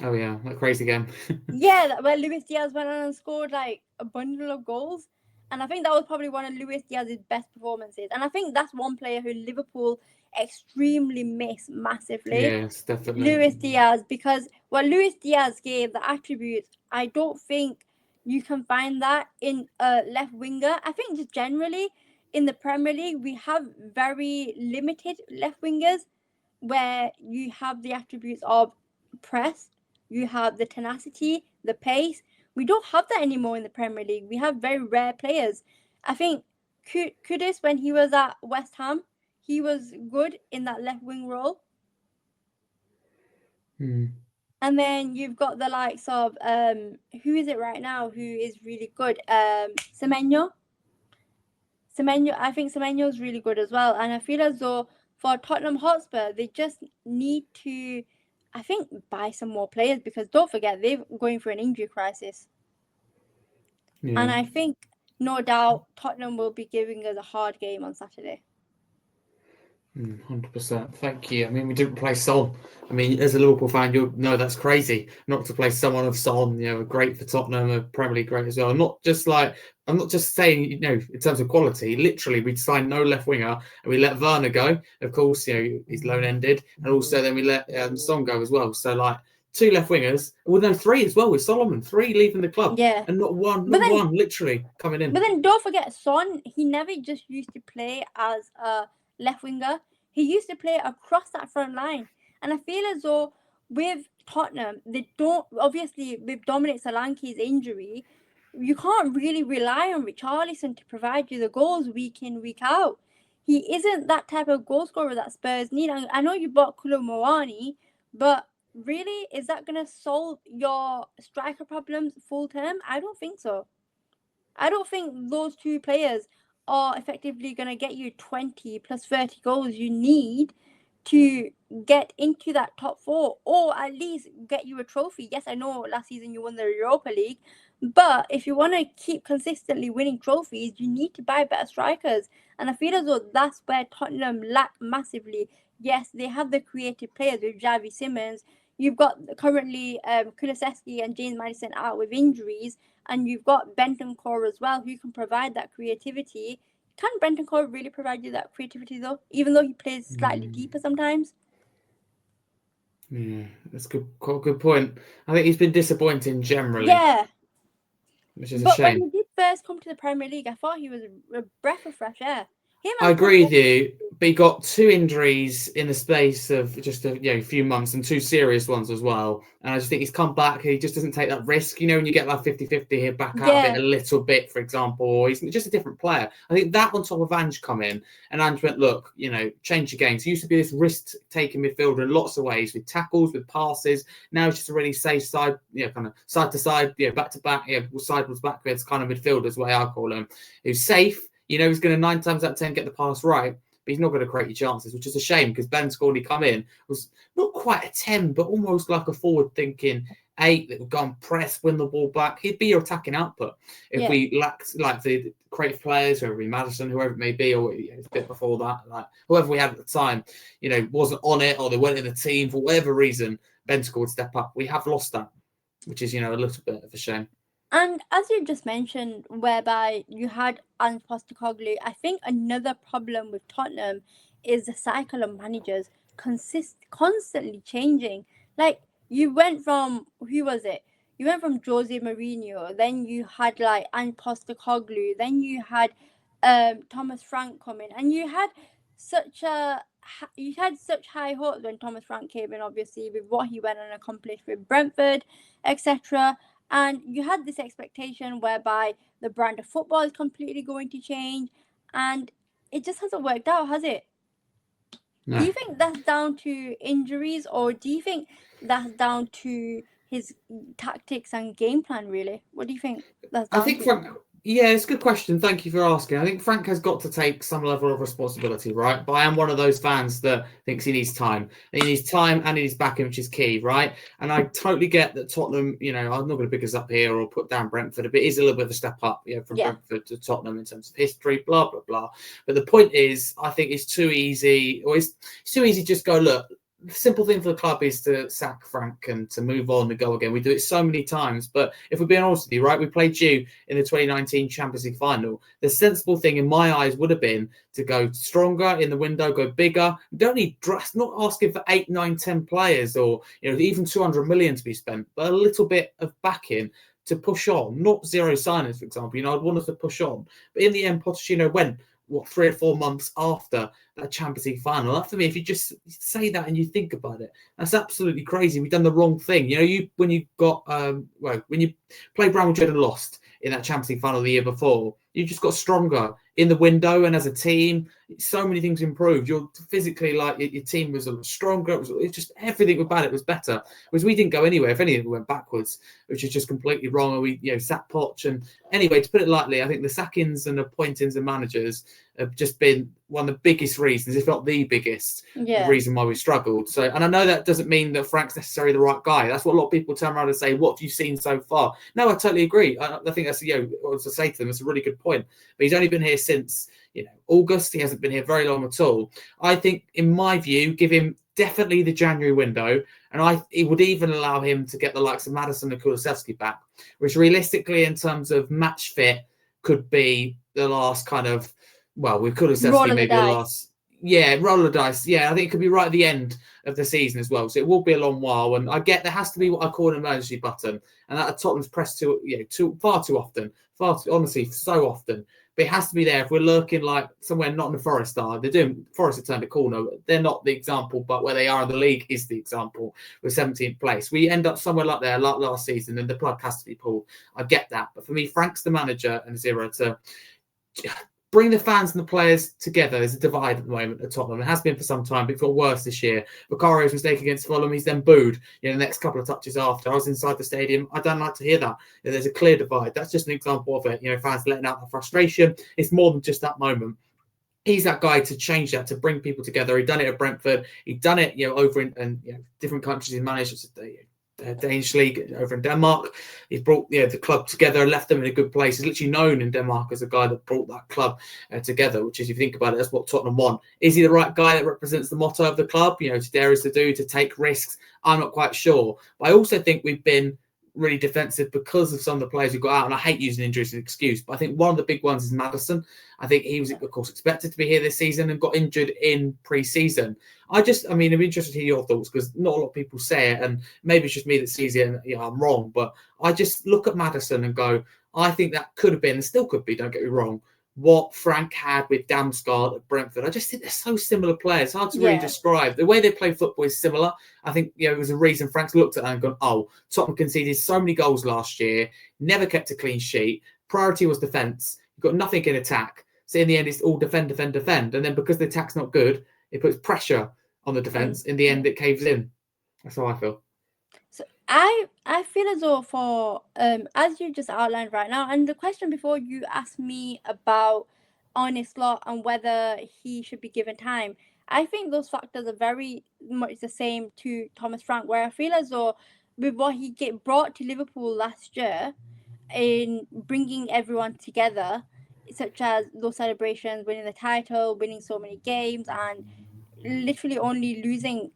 Oh yeah, that crazy game. Yeah, where Luis Diaz went on and scored like a bundle of goals. And I think that was probably one of Luis Diaz's best performances. And I think that's one player who Liverpool extremely miss massively. Yes, definitely. Luis Diaz, because what Luis Diaz gave, the attributes, I don't think you can find that in a left winger. I think just generally in the Premier League, we have very limited left wingers where you have the attributes of press, you have the tenacity, the pace. We don't have that anymore in the Premier League. We have very rare players. I think Kudus, when he was at West Ham, he was good in that left wing role. And then you've got the likes of who is it right now who is really good? Semenyo. I think Semenyo is really good as well. And I feel as though for Tottenham Hotspur, they just need to, I think, buy some more players, because don't forget they're going through an injury crisis. Yeah. And I think, no doubt, Tottenham will be giving us a hard game on Saturday. 100%. Thank you. I mean, we didn't play Son. I mean, as a Liverpool fan, you'll know that's crazy not to play someone of Son. Great for Tottenham, a Premier League great as well. I'm not just saying, in terms of quality. Literally, we signed no left winger and we let Werner go. Of course, he's loan ended, and also then we let Son go as well. So 2 left wingers, well, no, 3 as well with Solomon. 3 leaving the club, yeah, and not one, literally coming in. But then don't forget, Son. He never just used to play as a left winger. He used to play across that front line. And I feel as though with Tottenham, they don't, obviously with Dominic Solanke's injury, you can't really rely on Richarlison to provide you the goals week in, week out. He isn't that type of goal scorer that Spurs need. I know you bought Kolo Muani, but really, is that going to solve your striker problems full term? I don't think so. I don't think those 2 players are effectively going to get you 20 plus 30 goals you need to get into that top 4 or at least get you a trophy. Yes, I know last season you won the Europa League, but if you want to keep consistently winning trophies, you need to buy better strikers. And I feel as though that's where Tottenham lack massively. Yes, they have the creative players with Javi Simmons. You've got currently Kulusevski and James Maddison out with injuries, and you've got Bentancur as well, who can provide that creativity. Can Bentancur really provide you that creativity though, even though he plays slightly deeper sometimes? Yeah, that's quite a good point. I think he's been disappointing generally. Yeah. Which is a But when shame. he did first come to the Premier League, I thought he was a breath of fresh air. I agree with you, but he got 2 injuries in the space of just a few months and 2 serious ones as well. And I just think he's come back. He just doesn't take that risk. When you get like 50-50, he'll back out of it a little bit, for example. Or he's just a different player. I think that on top of Ange come in, and Ange went, look, change your game. So he used to be this risk-taking midfielder in lots of ways, with tackles, with passes. Now he's just a really safe side, kind of side to side, back to back, sideways backwards kind of midfielder is the way I call him. Who's safe. He's going to 9 times out of 10 get the pass right, but he's not going to create your chances, which is a shame because Ben Scorley come in was not quite a 10, but almost like a forward-thinking 8 that would go and press, win the ball back. He'd be your attacking output. If we lacked like the creative players, whoever it be Maddison, whoever it may be, or a bit before that, like whoever we had at the time, wasn't on it or they weren't in the team for whatever reason, Ben Scorley would step up. We have lost that, which is, a little bit of a shame. And as you just mentioned, whereby you had Ange Postecoglou, I think another problem with Tottenham is the cycle of managers constantly changing. Like, you went from, who was it? You went from Jose Mourinho, then you had like Ange Postecoglou, then you had Thomas Frank come in, and you had such high hopes when Thomas Frank came in, obviously, with what he went and accomplished with Brentford, etc. And you had this expectation whereby the brand of football is completely going to change, and it just hasn't worked out, has it? No. Do you think that's down to injuries, or do you think that's down to his tactics and game plan, really? What do you think that's down to? It's a good question. Thank you for asking. I think Frank has got to take some level of responsibility, right? But I am one of those fans that thinks he needs time. He needs time and he needs backing, which is key, right? And I totally get that Tottenham, I'm not going to pick us up here or put down Brentford, but it is a little bit of a step up, from Brentford to Tottenham in terms of history, blah, blah, blah. But the point is, I think it's too easy, or it's too easy to just go, look, the simple thing for the club is to sack Frank and to move on and go again. We do it so many times. But if we're being honest with you, right, we played you in the 2019 Champions League final. The sensible thing in my eyes would have been to go stronger in the window, go bigger. You don't need not asking for 8, 9, 10 players or even 200 million to be spent, but a little bit of backing to push on, not 0 signings, for example. I'd want us to push on. But in the end, Pochettino went 3 or 4 months after that Champions League final. That, for me, if you just say that and you think about it, that's absolutely crazy. We've done the wrong thing. When you got when you played Real Madrid and lost in that Champions League final the year before, you just got stronger in the window and as a team. So many things improved. You're physically, like, your team was stronger. It's just everything about it was better. Whereas we didn't go anywhere. If anything, we went backwards, which is just completely wrong. And we sacked Poch. And anyway, to put it lightly, I think the sackings and appointings of managers have just been one of the biggest reasons, if not the biggest reason why we struggled. So, and I know that doesn't mean that Frank's necessarily the right guy. That's what a lot of people turn around and say, what have you seen so far? No, I totally agree. I think that's, what to say to them, it's a really good point. But he's only been here since, August. He hasn't been here very long at all. I think, in my view, give him definitely the January window, and it would even allow him to get the likes of Maddison and Kulusevski back, which realistically, in terms of match fit, could be the last kind of, with Kulusevski maybe the last. Yeah, roll the dice. Yeah, I think it could be right at the end of the season as well. So it will be a long while. And I get there has to be what I call an emergency button. And that Tottenham's pressed far too often. Honestly, so often. But it has to be there. If we're lurking like somewhere not in the Forest are, they're doing Forest have turned a corner. They're not the example, but where they are in the league is the example with 17th place. We end up somewhere like there, like last season, and the plug has to be pulled. I get that. But for me, Frank's the manager and Nazira to bring the fans and the players together. There's a divide at the moment at Tottenham. It has been for some time, but it got worse this year. Vicario's mistake against Fulham, he's then booed the next couple of touches after. I was inside the stadium. I don't like to hear that. There's a clear divide. That's just an example of it. Fans letting out their frustration. It's more than just that moment. he's that guy to change that, to bring people together. He'd done it at Brentford. He'd done it, over in different countries. He managed the Danish league over in Denmark. He's brought the club together, left them in a good place. He's literally known in Denmark as a guy that brought that club together, which is, if you think about it, that's what Tottenham want. Is he the right guy that represents the motto of the club? To dare us to do, to take risks? I'm not quite sure. But I also think we've been really defensive because of some of the players who got out, and I hate using injuries as an excuse, but I think one of the big ones is Maddison. I think he was, of course, expected to be here this season and got injured in pre-season. I'm interested to hear your thoughts, because not a lot of people say it, and maybe it's just me that sees it and I'm wrong, but I just look at Maddison and go, I think that could have been, and still could be, don't get me wrong, what Frank had with Damsgaard at Brentford. I just think they're so similar players. It's hard to really describe. The way they play football is similar. I think it was a reason Frank's looked at that and gone, oh, Tottenham conceded so many goals last year, never kept a clean sheet. Priority was defence. You've got nothing in attack. So in the end, it's all defend. And then because the attack's not good, it puts pressure on the defence. In the end, it caves in. That's how I feel. So I feel as though for as you just outlined right now, and the question before you asked me about Arne Slot and whether he should be given time, I think those factors are very much the same to Thomas Frank, where I feel as though with what he brought to Liverpool last year in bringing everyone together, such as those celebrations, winning the title, winning so many games, and literally only losing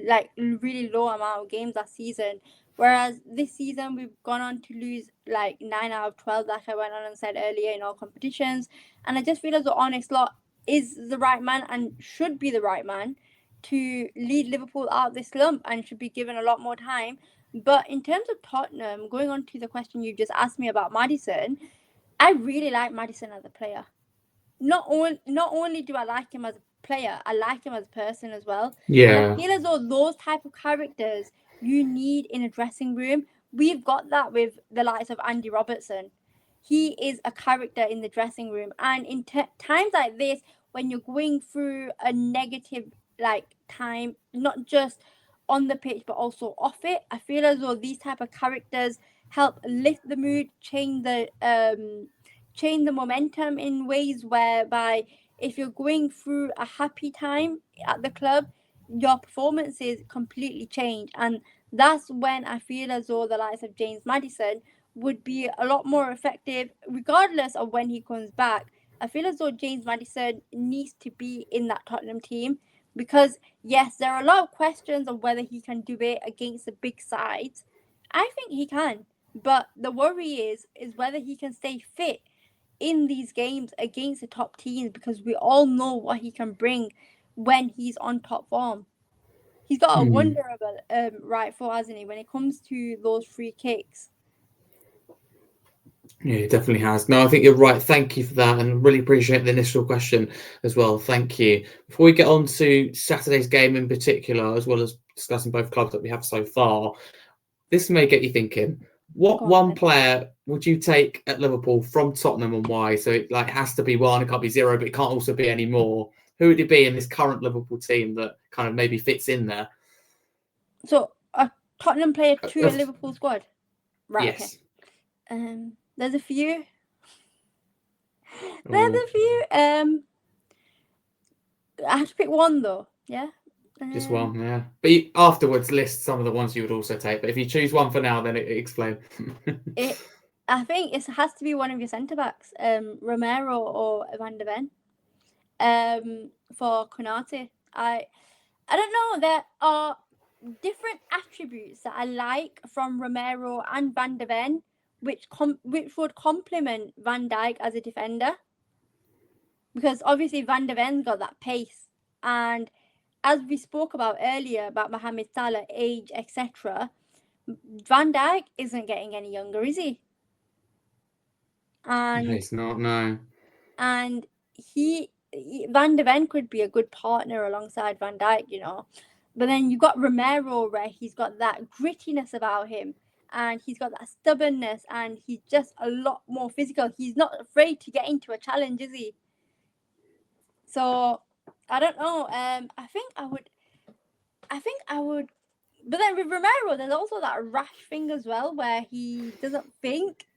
like really low amount of games last season, whereas this season we've gone on to lose like 9 out of 12, like I went on and said earlier, in all competitions. And I just feel as though Arne Slot is the right man and should be the right man to lead Liverpool out of this slump and should be given a lot more time. But in terms of Tottenham, going on to the question you just asked me about Maddison, I really like Maddison as a player. Not only do I like him as a player, I like him as a person as well. Yeah. And I feel as though those type of characters you need in a dressing room. We've got that with the likes of Andy Robertson. He is a character in the dressing room. And in times like this, when you're going through a negative time, not just on the pitch but also off it, I feel as though these type of characters help lift the mood, change the momentum in ways whereby if you're going through a happy time at the club, your performances completely change. And that's when I feel as though the likes of James Maddison would be a lot more effective, regardless of when he comes back. I feel as though James Maddison needs to be in that Tottenham team because, yes, there are a lot of questions of whether he can do it against the big sides. I think he can, but the worry is whether he can stay fit in these games against the top teams, because we all know what he can bring when he's on top form. He's got a wonder of a right foot, hasn't he, when it comes to those free kicks? Yeah, he definitely has. No, I think you're right. Thank you for that, and really appreciate the initial question as well. Thank you. Before we get on to Saturday's game in particular, as well as discussing both clubs that we have so far, this may get you thinking. What one player would you take at Liverpool from Tottenham and why? So it has to be one, it can't be zero, but it can't also be any more. Who would it be in this current Liverpool team that kind of maybe fits in there? So a Tottenham player to a Liverpool squad? Right, yes. Okay. There's a few. I have to pick one though, yeah? Just one, yeah. But afterwards list some of the ones you would also take. But if you choose one for now, then explain. I think it has to be one of your centre-backs, Romero or Van de Ven, for Konate. I don't know, there are different attributes that I like from Romero and Van de Ven, which would complement Van Dijk as a defender. Because obviously Van de Ven's got that pace, and as we spoke about earlier about Mohamed Salah, age, etc., Van Dijk isn't getting any younger, is he? And he's not, no. And Van de Ven could be a good partner alongside Van Dijk, But then you've got Romero, where he's got that grittiness about him, and he's got that stubbornness, and he's just a lot more physical. He's not afraid to get into a challenge, is he? So I don't know. I think I would. But then with Romero, there's also that rash thing as well, where he doesn't think.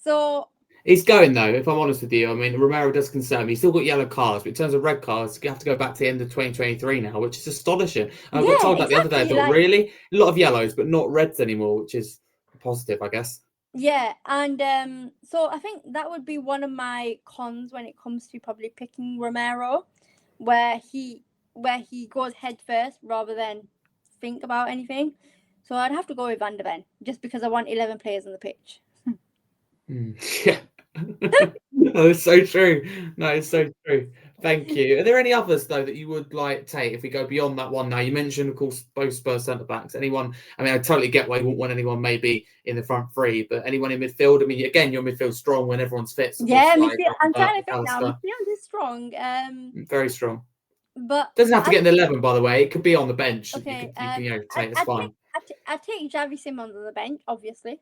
So He's going though, if I'm honest with you. I mean, Romero does concern me. He's still got yellow cards, but in terms of red cards, you have to go back to the end of 2023 now, which is astonishing. I got Yeah, told that the other day. I exactly. thought, Like, really? A lot of yellows, but not reds anymore, which is positive, I guess. yeah, and so I think that would be one of my cons when it comes to probably picking Romero, where he goes head first rather than think about anything. So I'd have to go with Van de Ven just because I want 11 players on the pitch. Yeah. No, it's so true. No, it's so true. Thank you. Are there any others though that you would like take if we go beyond that one now? You mentioned, of course, both Spurs centre backs. Anyone? I mean, I totally get why you wouldn't want anyone maybe in the front three, but anyone in midfield? I mean, again, your midfield's strong when everyone's fit. So Yeah, like midfield. I'm trying to think now. McAllister, Midfield is strong. very strong. But Doesn't have to as get an 11, by the way. It could be on the bench. okay, You can take. It's I fine. I take Javi Simons on the bench, obviously.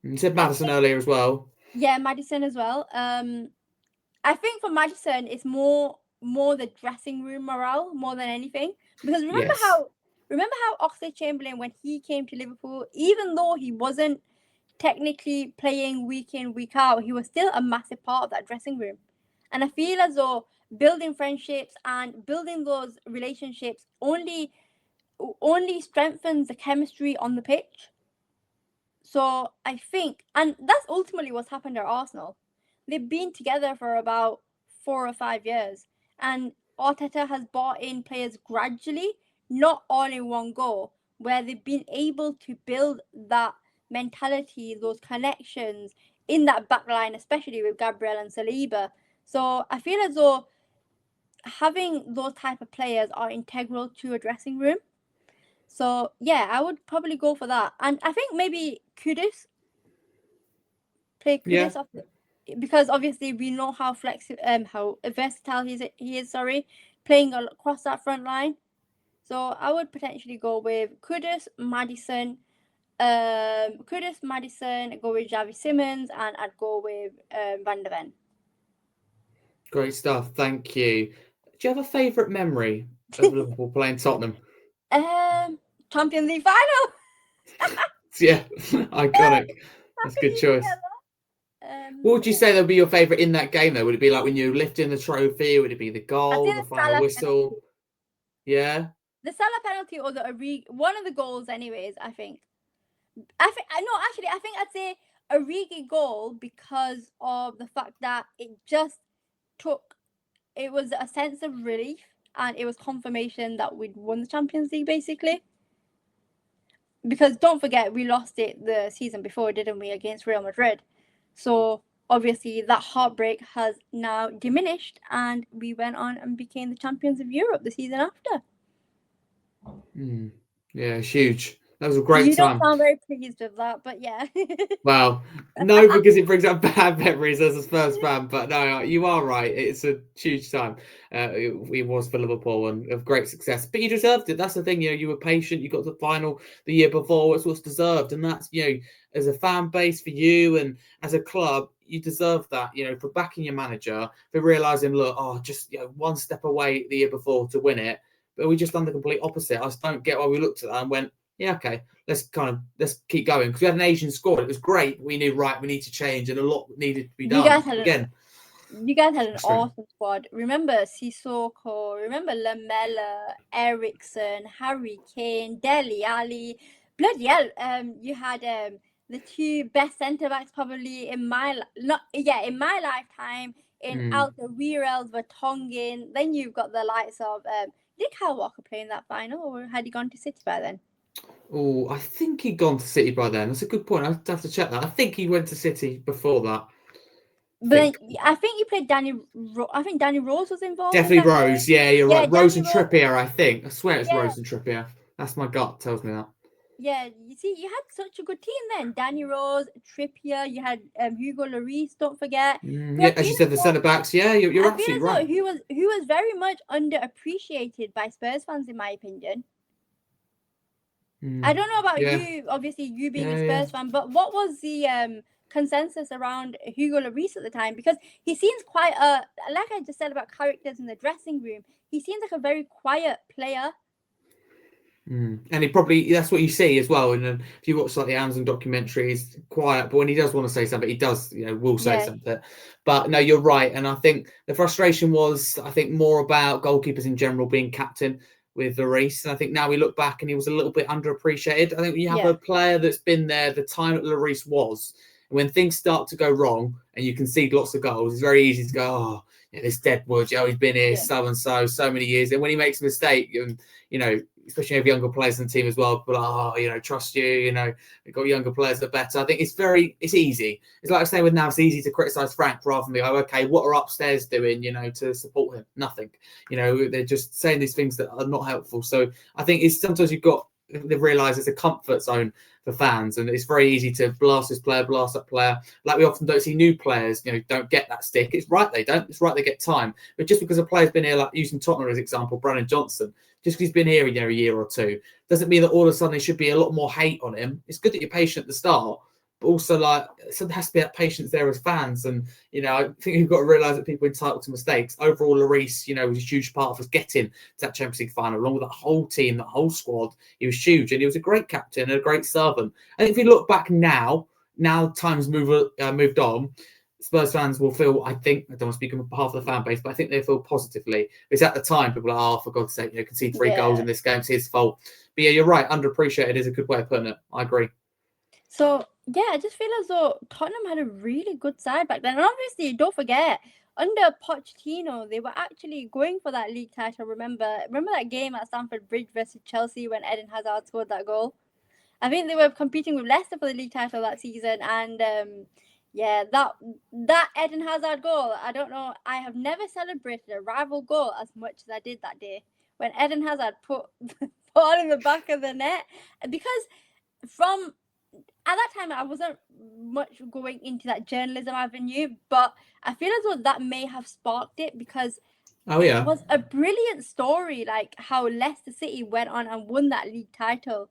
You said Madison earlier as well. Yeah, Madison as well. I think for Madison, it's more the dressing room morale more than anything. Because remember Yes. how Oxlade-Chamberlain, when he came to Liverpool, even though he wasn't technically playing week in, week out, he was still a massive part of that dressing room. And I feel as though building friendships and building those relationships only strengthens the chemistry on the pitch. So I think, and that's ultimately what's happened at Arsenal. They've been together for about 4 or 5 years, and Arteta has brought in players gradually, not all in one go, where they've been able to build that mentality, those connections in that back line, especially with Gabriel and Saliba. So I feel as though having those type of players are integral to a dressing room. So yeah, I would probably go for that, and I think maybe Kudus play Yeah. Kudus off because obviously we know how how versatile he is. Sorry, playing across that front line. So I would potentially go with Kudus, Madison, go with Javi Simons, and I'd go with Van de Ven. Great stuff. Thank you. Do you have a favourite memory of Liverpool playing Tottenham? Champions League final. Yeah, iconic. That's a good choice. What would you say would be your favourite in that game, though? Would it be like when you lifting the trophy? Would it be the goal, the final whistle? Penalty. Yeah. The Salah penalty or one of the goals, anyways. I think I'd say Origi goal because of the fact that it was a sense of relief and it was confirmation that we'd won the Champions League, basically. Because don't forget, we lost it the season before, didn't we, against Real Madrid? So obviously that heartbreak has now diminished and we went on and became the champions of Europe the season after. Yeah, huge. That was a great You time. don't sound very pleased with that, but yeah. Well, no, because it brings up bad memories as a Spurs fan. But no, you are right. It's a huge time. It was for Liverpool and of great success. But you deserved it. That's the thing. You were patient. You got to the final the year before. It's what's deserved, and that's as a fan base for you and as a club, you deserve that. For backing your manager, for realizing, look, just one step away the year before to win it. But we just done the complete opposite. I just don't get why we looked at that and went, yeah, okay, let's keep going. Because we had an Asian squad. It was great. We knew, right, we need to change and a lot needed to be done. You guys had an awesome squad. Remember Sissoko, remember Lamella, Ericsson, Harry Kane, Dele Alli. Bloody hell, you had the two best centre-backs probably in my lifetime in Alderweireld, Vertonghen. Then you've got the likes of did Kyle Walker play in that final or had he gone to City by then? Oh, I think he'd gone to City by then. That's a good point. I'd have to check that. I think he went to City before that. But I think you played Danny. I think Danny Rose was involved. Definitely Rose. Game. Yeah, you're right. Rose and Trippier, I think. I swear it's Rose and Trippier. That's my gut tells me that. Yeah, you see, you had such a good team then. Danny Rose, Trippier, you had Hugo Lloris, don't forget. Yeah, as you said, the centre backs. Yeah, you're absolutely right. Who was very much underappreciated by Spurs fans, in my opinion. I don't know about you. Obviously, you being a Spurs fan, but what was the consensus around Hugo Lloris at the time? Because he seems quite like I just said about characters in the dressing room. He seems like a very quiet player. And he probably, that's what you see as well. And then if you watch like the Amazon documentaries, quiet, but when he does want to say something, he does, will say something. But no, you're right. And I think the frustration was, more about goalkeepers in general being captain with Lloris. And I think now we look back and he was a little bit underappreciated. I think when you have a player that's been there the time that Lloris was, when things start to go wrong and you concede lots of goals, it's very easy to go, oh, this Deadwood, he's been here so many years. And when he makes a mistake, and especially if younger players in the team as well, but trust you, we've got younger players that are better. I think it's easy. It's like I was saying with now, it's easy to criticise Frank rather than be like, okay, what are upstairs doing, to support him? Nothing. They're just saying these things that are not helpful. So I think it's sometimes they've realised it's a comfort zone for fans, and it's very easy to blast this player, blast that player. Like we often don't see new players, don't get that stick. It's right they don't. It's right they get time. But just because a player's been here, like using Tottenham as example, Brandon Johnson, just because he's been here a year or two, doesn't mean that all of a sudden there should be a lot more hate on him. It's good that you're patient at the start, but also so there has to be that patience there as fans. And I think you've got to realise that people are entitled to mistakes. Overall, Lloris, was a huge part of us getting to that Champions League final, along with that whole team, that whole squad. He was huge, and he was a great captain and a great servant. I think if you look back now times moved on. Spurs fans will feel, I don't want to speak on behalf of the fan base, but I think they feel positively. Because at the time, people are like, oh, for God's sake, concede 3 goals in this game, it's his fault. But yeah, you're right, underappreciated is a good way of putting it. I agree. So, I just feel as though Tottenham had a really good side back then. And obviously, don't forget, under Pochettino, they were actually going for that league title. Remember that game at Stamford Bridge versus Chelsea when Eden Hazard scored that goal? I think they were competing with Leicester for the league title that season. And that Eden Hazard goal, I don't know, I have never celebrated a rival goal as much as I did that day when Eden Hazard put the ball in the back of the net. Because at that time, I wasn't much going into that journalism avenue, but I feel as though that may have sparked it, because it was a brilliant story, like how Leicester City went on and won that league title,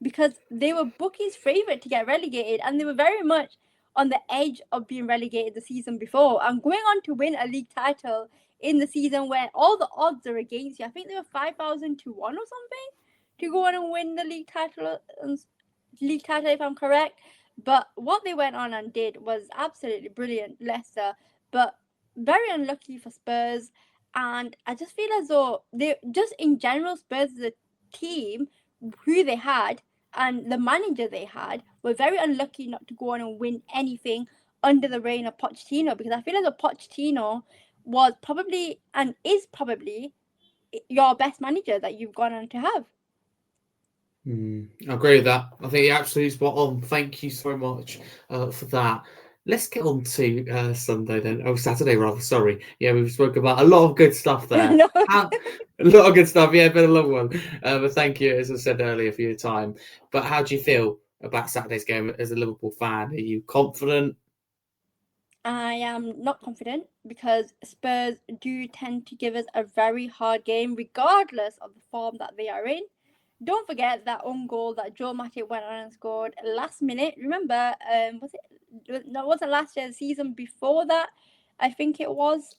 because they were bookies' favourite to get relegated, and they were very much on the edge of being relegated the season before, and going on to win a league title in the season where all the odds are against you. I think they were 5,000 to 1 or something to go on and win the league title, if I'm correct. But what they went on and did was absolutely brilliant, Leicester, but very unlucky for Spurs. And I just feel as though they just in general, Spurs as a team, who they had and the manager they had, were very unlucky not to go on and win anything under the reign of Pochettino, because I feel as though Pochettino was probably and is probably your best manager that you've gone on to have. I agree with that. I think you're absolutely spot on. Thank you so much for that. Let's get on to Sunday then. Oh, Saturday rather. Sorry. Yeah, we've spoken about a lot of good stuff there. A lot of good stuff. Yeah, been a long one. But thank you, as I said earlier, for your time. But how do you feel about Saturday's game as a Liverpool fan? Are you confident? I am not confident, because Spurs do tend to give us a very hard game, regardless of the form that they are in. Don't forget that own goal that Joe Matip went on and scored last minute. Remember, it wasn't last year, the season before that, I think it was.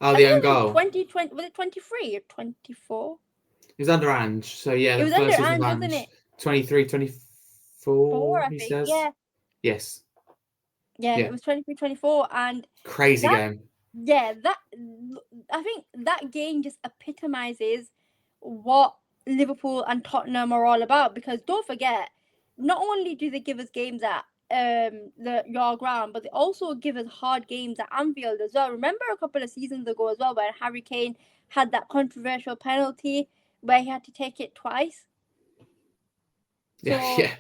Oh, the own goal. 2020, was it 23 or 24? It was under Ange. So, yeah, it was under Ange, wasn't it? 23, 24, I he think, says. yeah. Yes. Yeah, it was 23, 24. And crazy game. Yeah, I think that game just epitomizes what Liverpool and Tottenham are all about, because don't forget, not only do they give us games at your ground, but they also give us hard games at Anfield as well. Remember a couple of seasons ago as well, where Harry Kane had that controversial penalty where he had to take it twice. Yeah.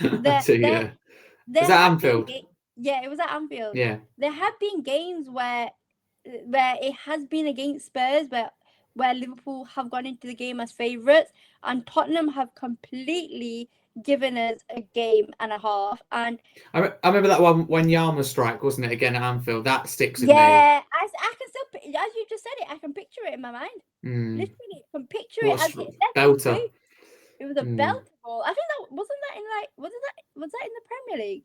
Was that Anfield? Yeah, it was at Anfield. Yeah. There have been games where it has been against Spurs, where Liverpool have gone into the game as favourites, and Tottenham have completely given us a game and a half. And I remember that one when Yarmouth strike, wasn't it, again at Anfield? That sticks with me. Yeah, I can still, as you just said it, I can picture it in my mind. Literally, I can picture it as it belter. It was a belter goal. I think was that in the Premier League?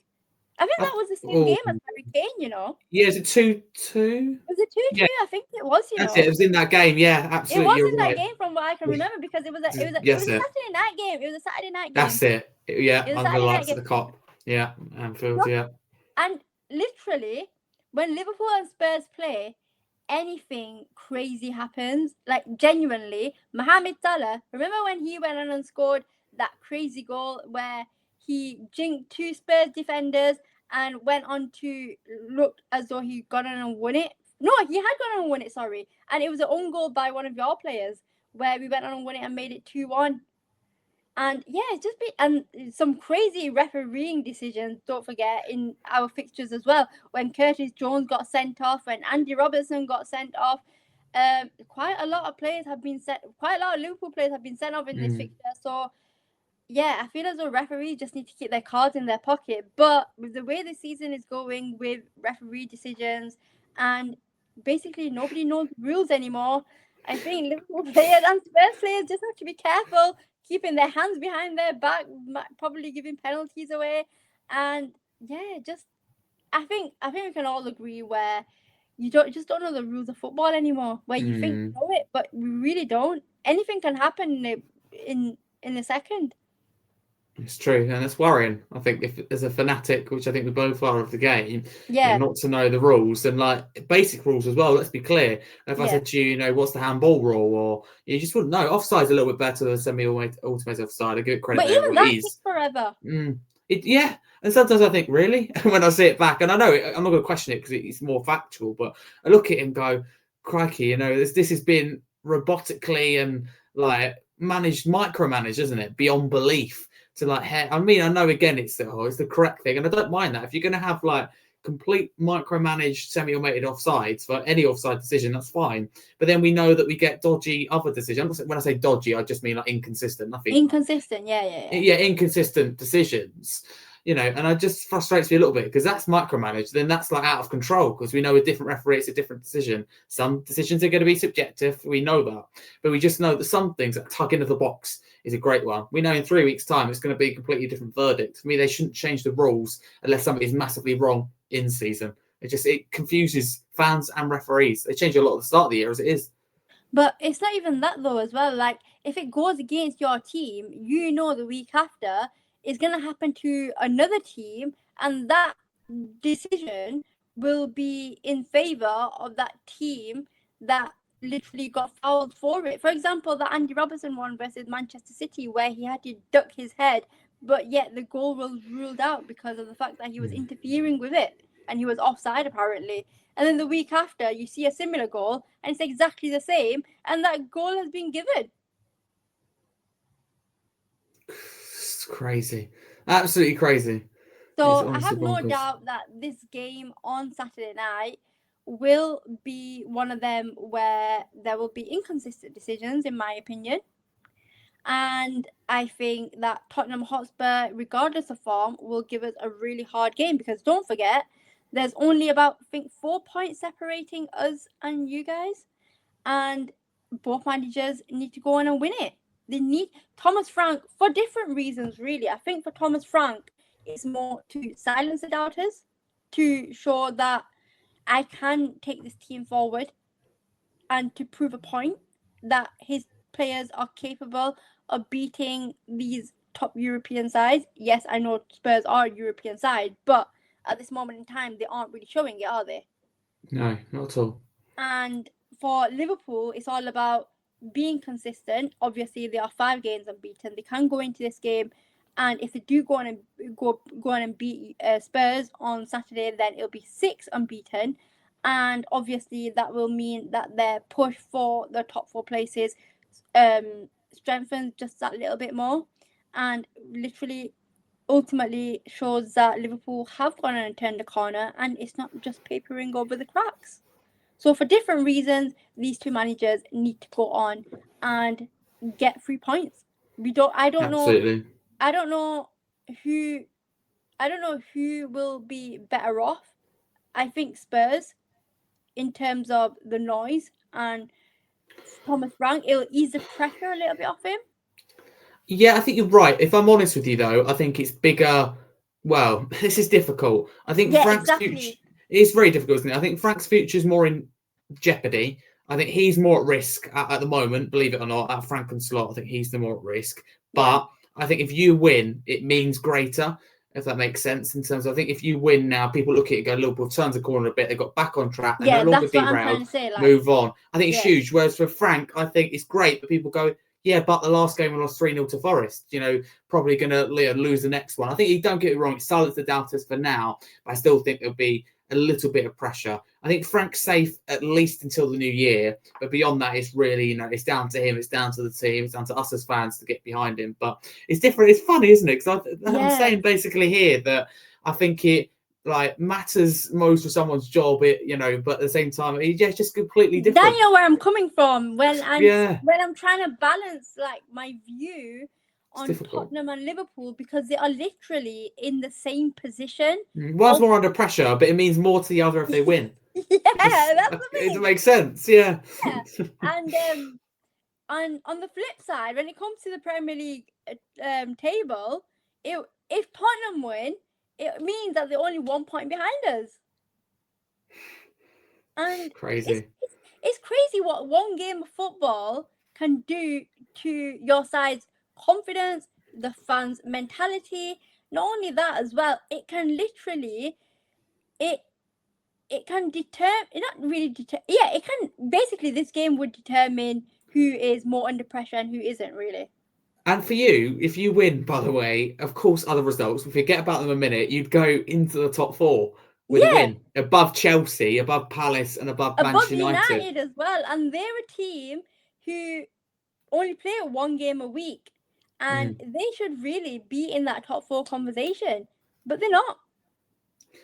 I think that was the same game as Harry Kane, you know. Yeah, is it 2-2? Was it 2-2? Yeah. I think it was, you That's know. it. It was in that game. Yeah, It absolutely. was You're in that right. game from what I can remember because it was a Yes, Saturday night game. It was a Saturday night game. That's it. Yeah, It was under the Saturday night lights at game. the Cop. Yeah, Anfield. Yeah. And literally, when Liverpool and Spurs play, anything crazy happens. Like, genuinely, Mohamed Salah, remember when he went on and scored that crazy goal where he jinked 2 Spurs defenders and went on to look as though he got on and won it? No, he had gone on and won it, sorry. And it was an own goal by one of your players where we went on and won it and made it 2-1. And yeah, it's just and some crazy refereeing decisions, don't forget, in our fixtures as well. When Curtis Jones got sent off, when Andy Robertson got sent off, quite a lot of Liverpool players have been sent off in this fixture. So yeah, I feel as though referees just need to keep their cards in their pocket. But with the way the season is going with referee decisions and basically nobody knows the rules anymore, I think Liverpool players and Spurs players just have to be careful, keeping their hands behind their back, probably giving penalties away. And yeah, just I think we can all agree where you don't know the rules of football anymore, where you think you know it, but we really don't. Anything can happen in a second. It's true, and it's worrying. I think if as a fanatic, which I think we both are of the game, not to know the rules and like basic rules as well. Let's be clear. If I said to you, what's the handball rule, or you just wouldn't know. Offside's a little bit better than semi-automated offside. I give it credit. But even that takes forever. And sometimes I think, really, when I see it back, and I know I'm not going to question it because it's more factual, but I look at it and go, crikey, this has been robotically and like micromanaged, isn't it? Beyond belief. To I know again it's the correct thing, and I don't mind that. If you're going to have like complete micromanaged semi-automated offsides for any offside decision, that's fine. But then we know that we get dodgy other decisions. When I say dodgy, I just mean like inconsistent. Nothing. Inconsistent, yeah. Inconsistent decisions. And it just frustrates me a little bit because that's micromanaged. Then that's like out of control because we know a different referee, it's a different decision. Some decisions are going to be subjective. We know that. But we just know that some things, like tug into the box is a great one. We know in 3 weeks' time, it's going to be a completely different verdict. For me, they shouldn't change the rules unless something is massively wrong in season. It confuses fans and referees. They change a lot at the start of the year as it is. But it's not even that though as well. Like if it goes against your team, the week after is going to happen to another team, and that decision will be in favor of that team that literally got fouled for it. For example, the Andy Robertson one versus Manchester City, where he had to duck his head, but yet the goal was ruled out because of the fact that he was interfering with it and he was offside apparently. And then the week after, you see a similar goal and it's exactly the same, and that goal has been given. It's crazy. Absolutely crazy. So I have no doubt that this game on Saturday night will be one of them where there will be inconsistent decisions, in my opinion. And I think that Tottenham Hotspur, regardless of form, will give us a really hard game because don't forget, there's only about, I think, 4 points separating us and you guys. And both managers need to go on and win it. They need Thomas Frank for different reasons, really. I think for Thomas Frank, it's more to silence the doubters, to show that I can take this team forward and to prove a point that his players are capable of beating these top European sides. Yes, I know Spurs are a European side, but at this moment in time, they aren't really showing it, are they? No, not at all. And for Liverpool, it's all about being consistent. Obviously, they are 5 games unbeaten. They can go into this game, and if they do go on and beat Spurs on Saturday, then it'll be 6 unbeaten. And obviously, that will mean that their push for the top 4 places strengthens just that little bit more, and literally, ultimately shows that Liverpool have gone and turned the corner, and it's not just papering over the cracks. So for different reasons, these two managers need to go on and get 3 points. I don't know who will be better off. I think Spurs, in terms of the noise and Thomas Frank, it'll ease the pressure a little bit off him. Yeah, I think you're right. If I'm honest with you, though, I think it's bigger Well, this is difficult. I think Yeah, Frank's exactly. future is very difficult, isn't it? I think Frank's future is more in jeopardy. I think he's more at risk at the moment, believe it or not, at Frank and Slot. I think he's the more at risk. But I think if you win, it means greater, if that makes sense. In terms of, I think if you win now, people look at it and go, Liverpool turns the corner a bit. They got back on track. They're Yeah, no longer that's what I'm trying derailed. to say. Like, Move on. I think it's yeah. huge. Whereas for Frank, I think it's great. But people go, yeah, but the last game we lost 3-0 to Forest. You know, probably going to lose the next one. I think you don't get it wrong. It's silence the doubters for now. But I still think there'll be a little bit of pressure. I think Frank's safe at least until the new year, but beyond that, it's really, you know, it's down to him, it's down to the team, it's down to us as fans to get behind him. But it's different. It's funny, isn't it? Because I'm saying basically here that I think it like matters most for someone's job, you know, but at the same time, it's just completely different. Now you know where I'm coming from. When I'm trying to balance like my view on Tottenham and Liverpool, because they are literally in the same position. One's more under pressure, but it means more to the other if they win. That's the thing. It makes sense, yeah. And on the flip side, when it comes to the Premier League table, if Tottenham win, it means that they're only 1 point behind us. And crazy. It's crazy what one game of football can do to your side's confidence, the fans' mentality. Not only that as well, it can literally, it can determine, not really it can, basically this game would determine who is more under pressure and who isn't really. And for you, if you win, by the way, of course, other results, we forget about them a minute, you'd go into the top 4 with a win. Above Chelsea, above Palace, and above Manchester United as well. And they're a team who only play 1 game a week. And they should really be in that top 4 conversation. But they're not.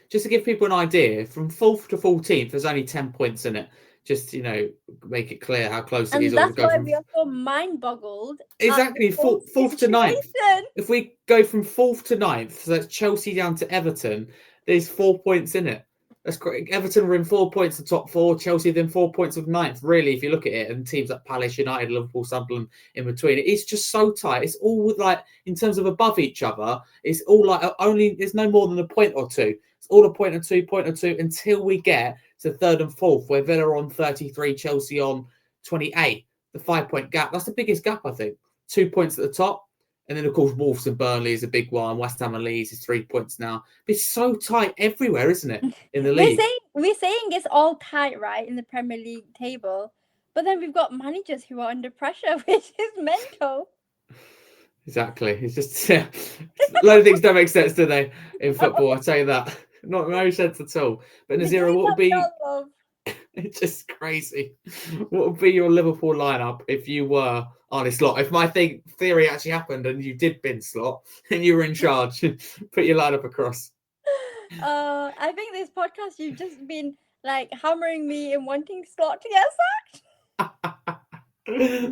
Just to give people an idea, from 4th to 14th, there's only 10 points in it. Just, you know, make it clear how close it is. And that's why we are so mind-boggled. Exactly, 4th to 9th. If we go from 4th to 9th, so that's Chelsea down to Everton, there's 4 points in it. That's great. Everton were in 4 points, the top 4. Chelsea then 4 points of 9th. Really, if you look at it, and teams like Palace, United, Liverpool, Sunderland in between, it's just so tight. It's all like, in terms of above each other, it's all like there's no more than a point or two. It's all a point or 2, until we get to 3rd and 4th, where Villa are on 33, Chelsea on 28. The 5-point gap. That's the biggest gap, I think. 2 points at the top. And then, of course, Wolves and Burnley is a big one. West Ham and Leeds is 3 points now. It's so tight everywhere, isn't it, in the league? We're saying it's all tight, right, in the Premier League table. But then we've got managers who are under pressure, which is mental. Exactly. It's just a lot of things don't make sense, do they, in football? I'll tell you that. No sense at all. But Nazira, what would be... It's just crazy. What would be your Liverpool lineup if you were on Slot? If my theory actually happened and you did bin Slot and you were in charge, put your lineup across. I think this podcast, you've just been like hammering me and wanting Slot to get sacked.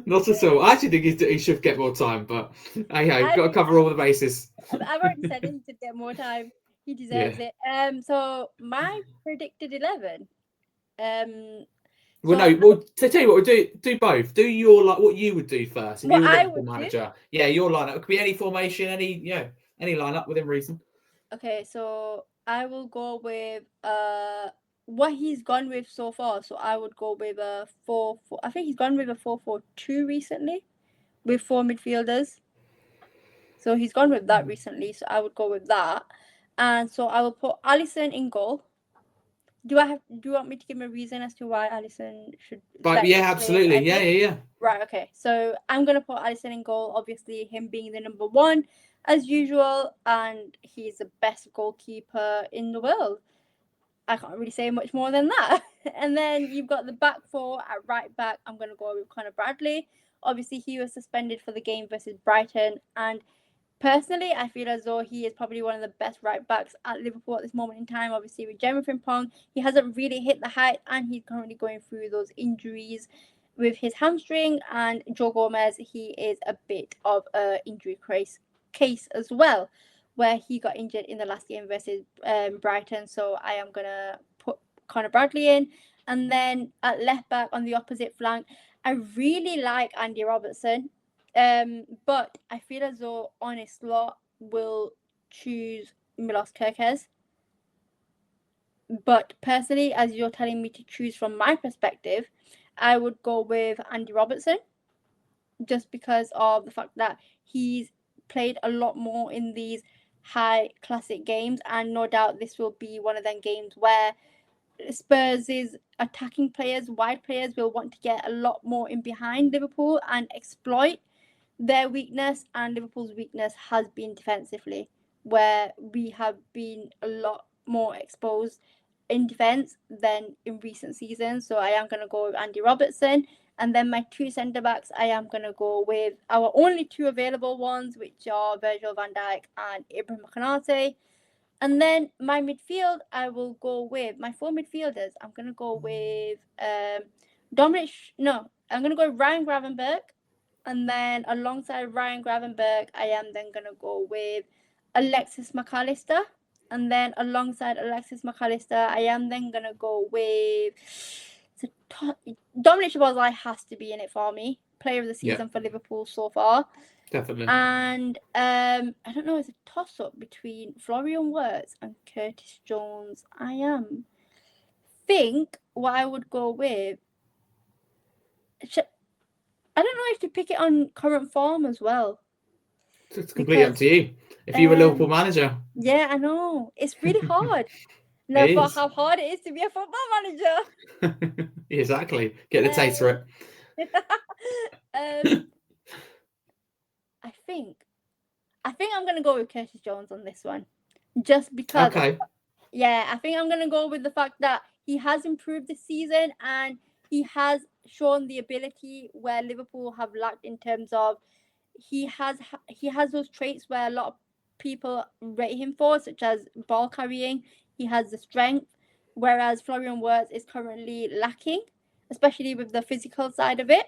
Not at all. I actually think he should get more time, but hey, you've got to cover all the bases. I've already said he should get more time. He deserves it. So my predicted 11. Tell you what, we'll do both. Do your what you would do first. If you were Liverpool manager. Yeah, your lineup. It could be any formation, any lineup within reason. Okay, so I will go with what he's gone with so far. So I would go with a 4-4. I think he's gone with a 4-4-2 recently, with 4 midfielders. So he's gone with that recently. So I would go with that, and so I will put Alisson in goal. Do you want me to give a reason as to why Alisson should? But yeah, absolutely. Yeah. Right. Okay. So I'm gonna put Alisson in goal. Obviously, him being the number 1 as usual, and he's the best goalkeeper in the world. I can't really say much more than that. And then you've got the back 4 at right back. I'm gonna go with Conor Bradley. Obviously, he was suspended for the game versus Brighton, and personally, I feel as though he is probably one of the best right backs at Liverpool at this moment in time. Obviously, with Jeremy Frimpong, he hasn't really hit the height, and he's currently going through those injuries with his hamstring. And Joe Gomez, he is a bit of an injury case as well, where he got injured in the last game versus Brighton. So I am going to put Conor Bradley in. And then at left back on the opposite flank, I really like Andy Robertson. But I feel as though on a Slot will choose Milos Kerkez. But personally, as you're telling me to choose from my perspective, I would go with Andy Robertson, just because of the fact that he's played a lot more in these high classic games, and no doubt this will be one of them games where Spurs' attacking players, wide players, will want to get a lot more in behind Liverpool and exploit their weakness. And Liverpool's weakness has been defensively, where we have been a lot more exposed in defence than in recent seasons. So I am going to go with Andy Robertson. And then my two centre-backs, I am going to go with our only two available ones, which are Virgil van Dijk and Ibrahim Konate. And then my midfield, I will go with my four midfielders. I'm going to go with I'm going to go with Ryan Gravenberch. And then alongside Ryan Gravenberch, I am then going to go with Alexis McAllister. And then alongside Alexis McAllister, I am then going to go with Dominic Szoboszlai has to be in it for me. Player of the season for Liverpool so far. Definitely. And I don't know, it's a toss-up between Florian Wirtz and Curtis Jones. I think what I would go with, I don't know if to pick it on current form as well. It's completely up to you. If you were a Liverpool manager. Yeah, I know. It's really hard. For how hard it is to be a football manager. Exactly. Get the taste for it. I think I'm going to go with Curtis Jones on this one. Just because. Okay. Yeah, I think I'm going to go with the fact that he has improved this season and he has shown the ability where Liverpool have lacked in terms of he has those traits where a lot of people rate him for, such as ball carrying. He has the strength, whereas Florian Wirtz is currently lacking, especially with the physical side of it.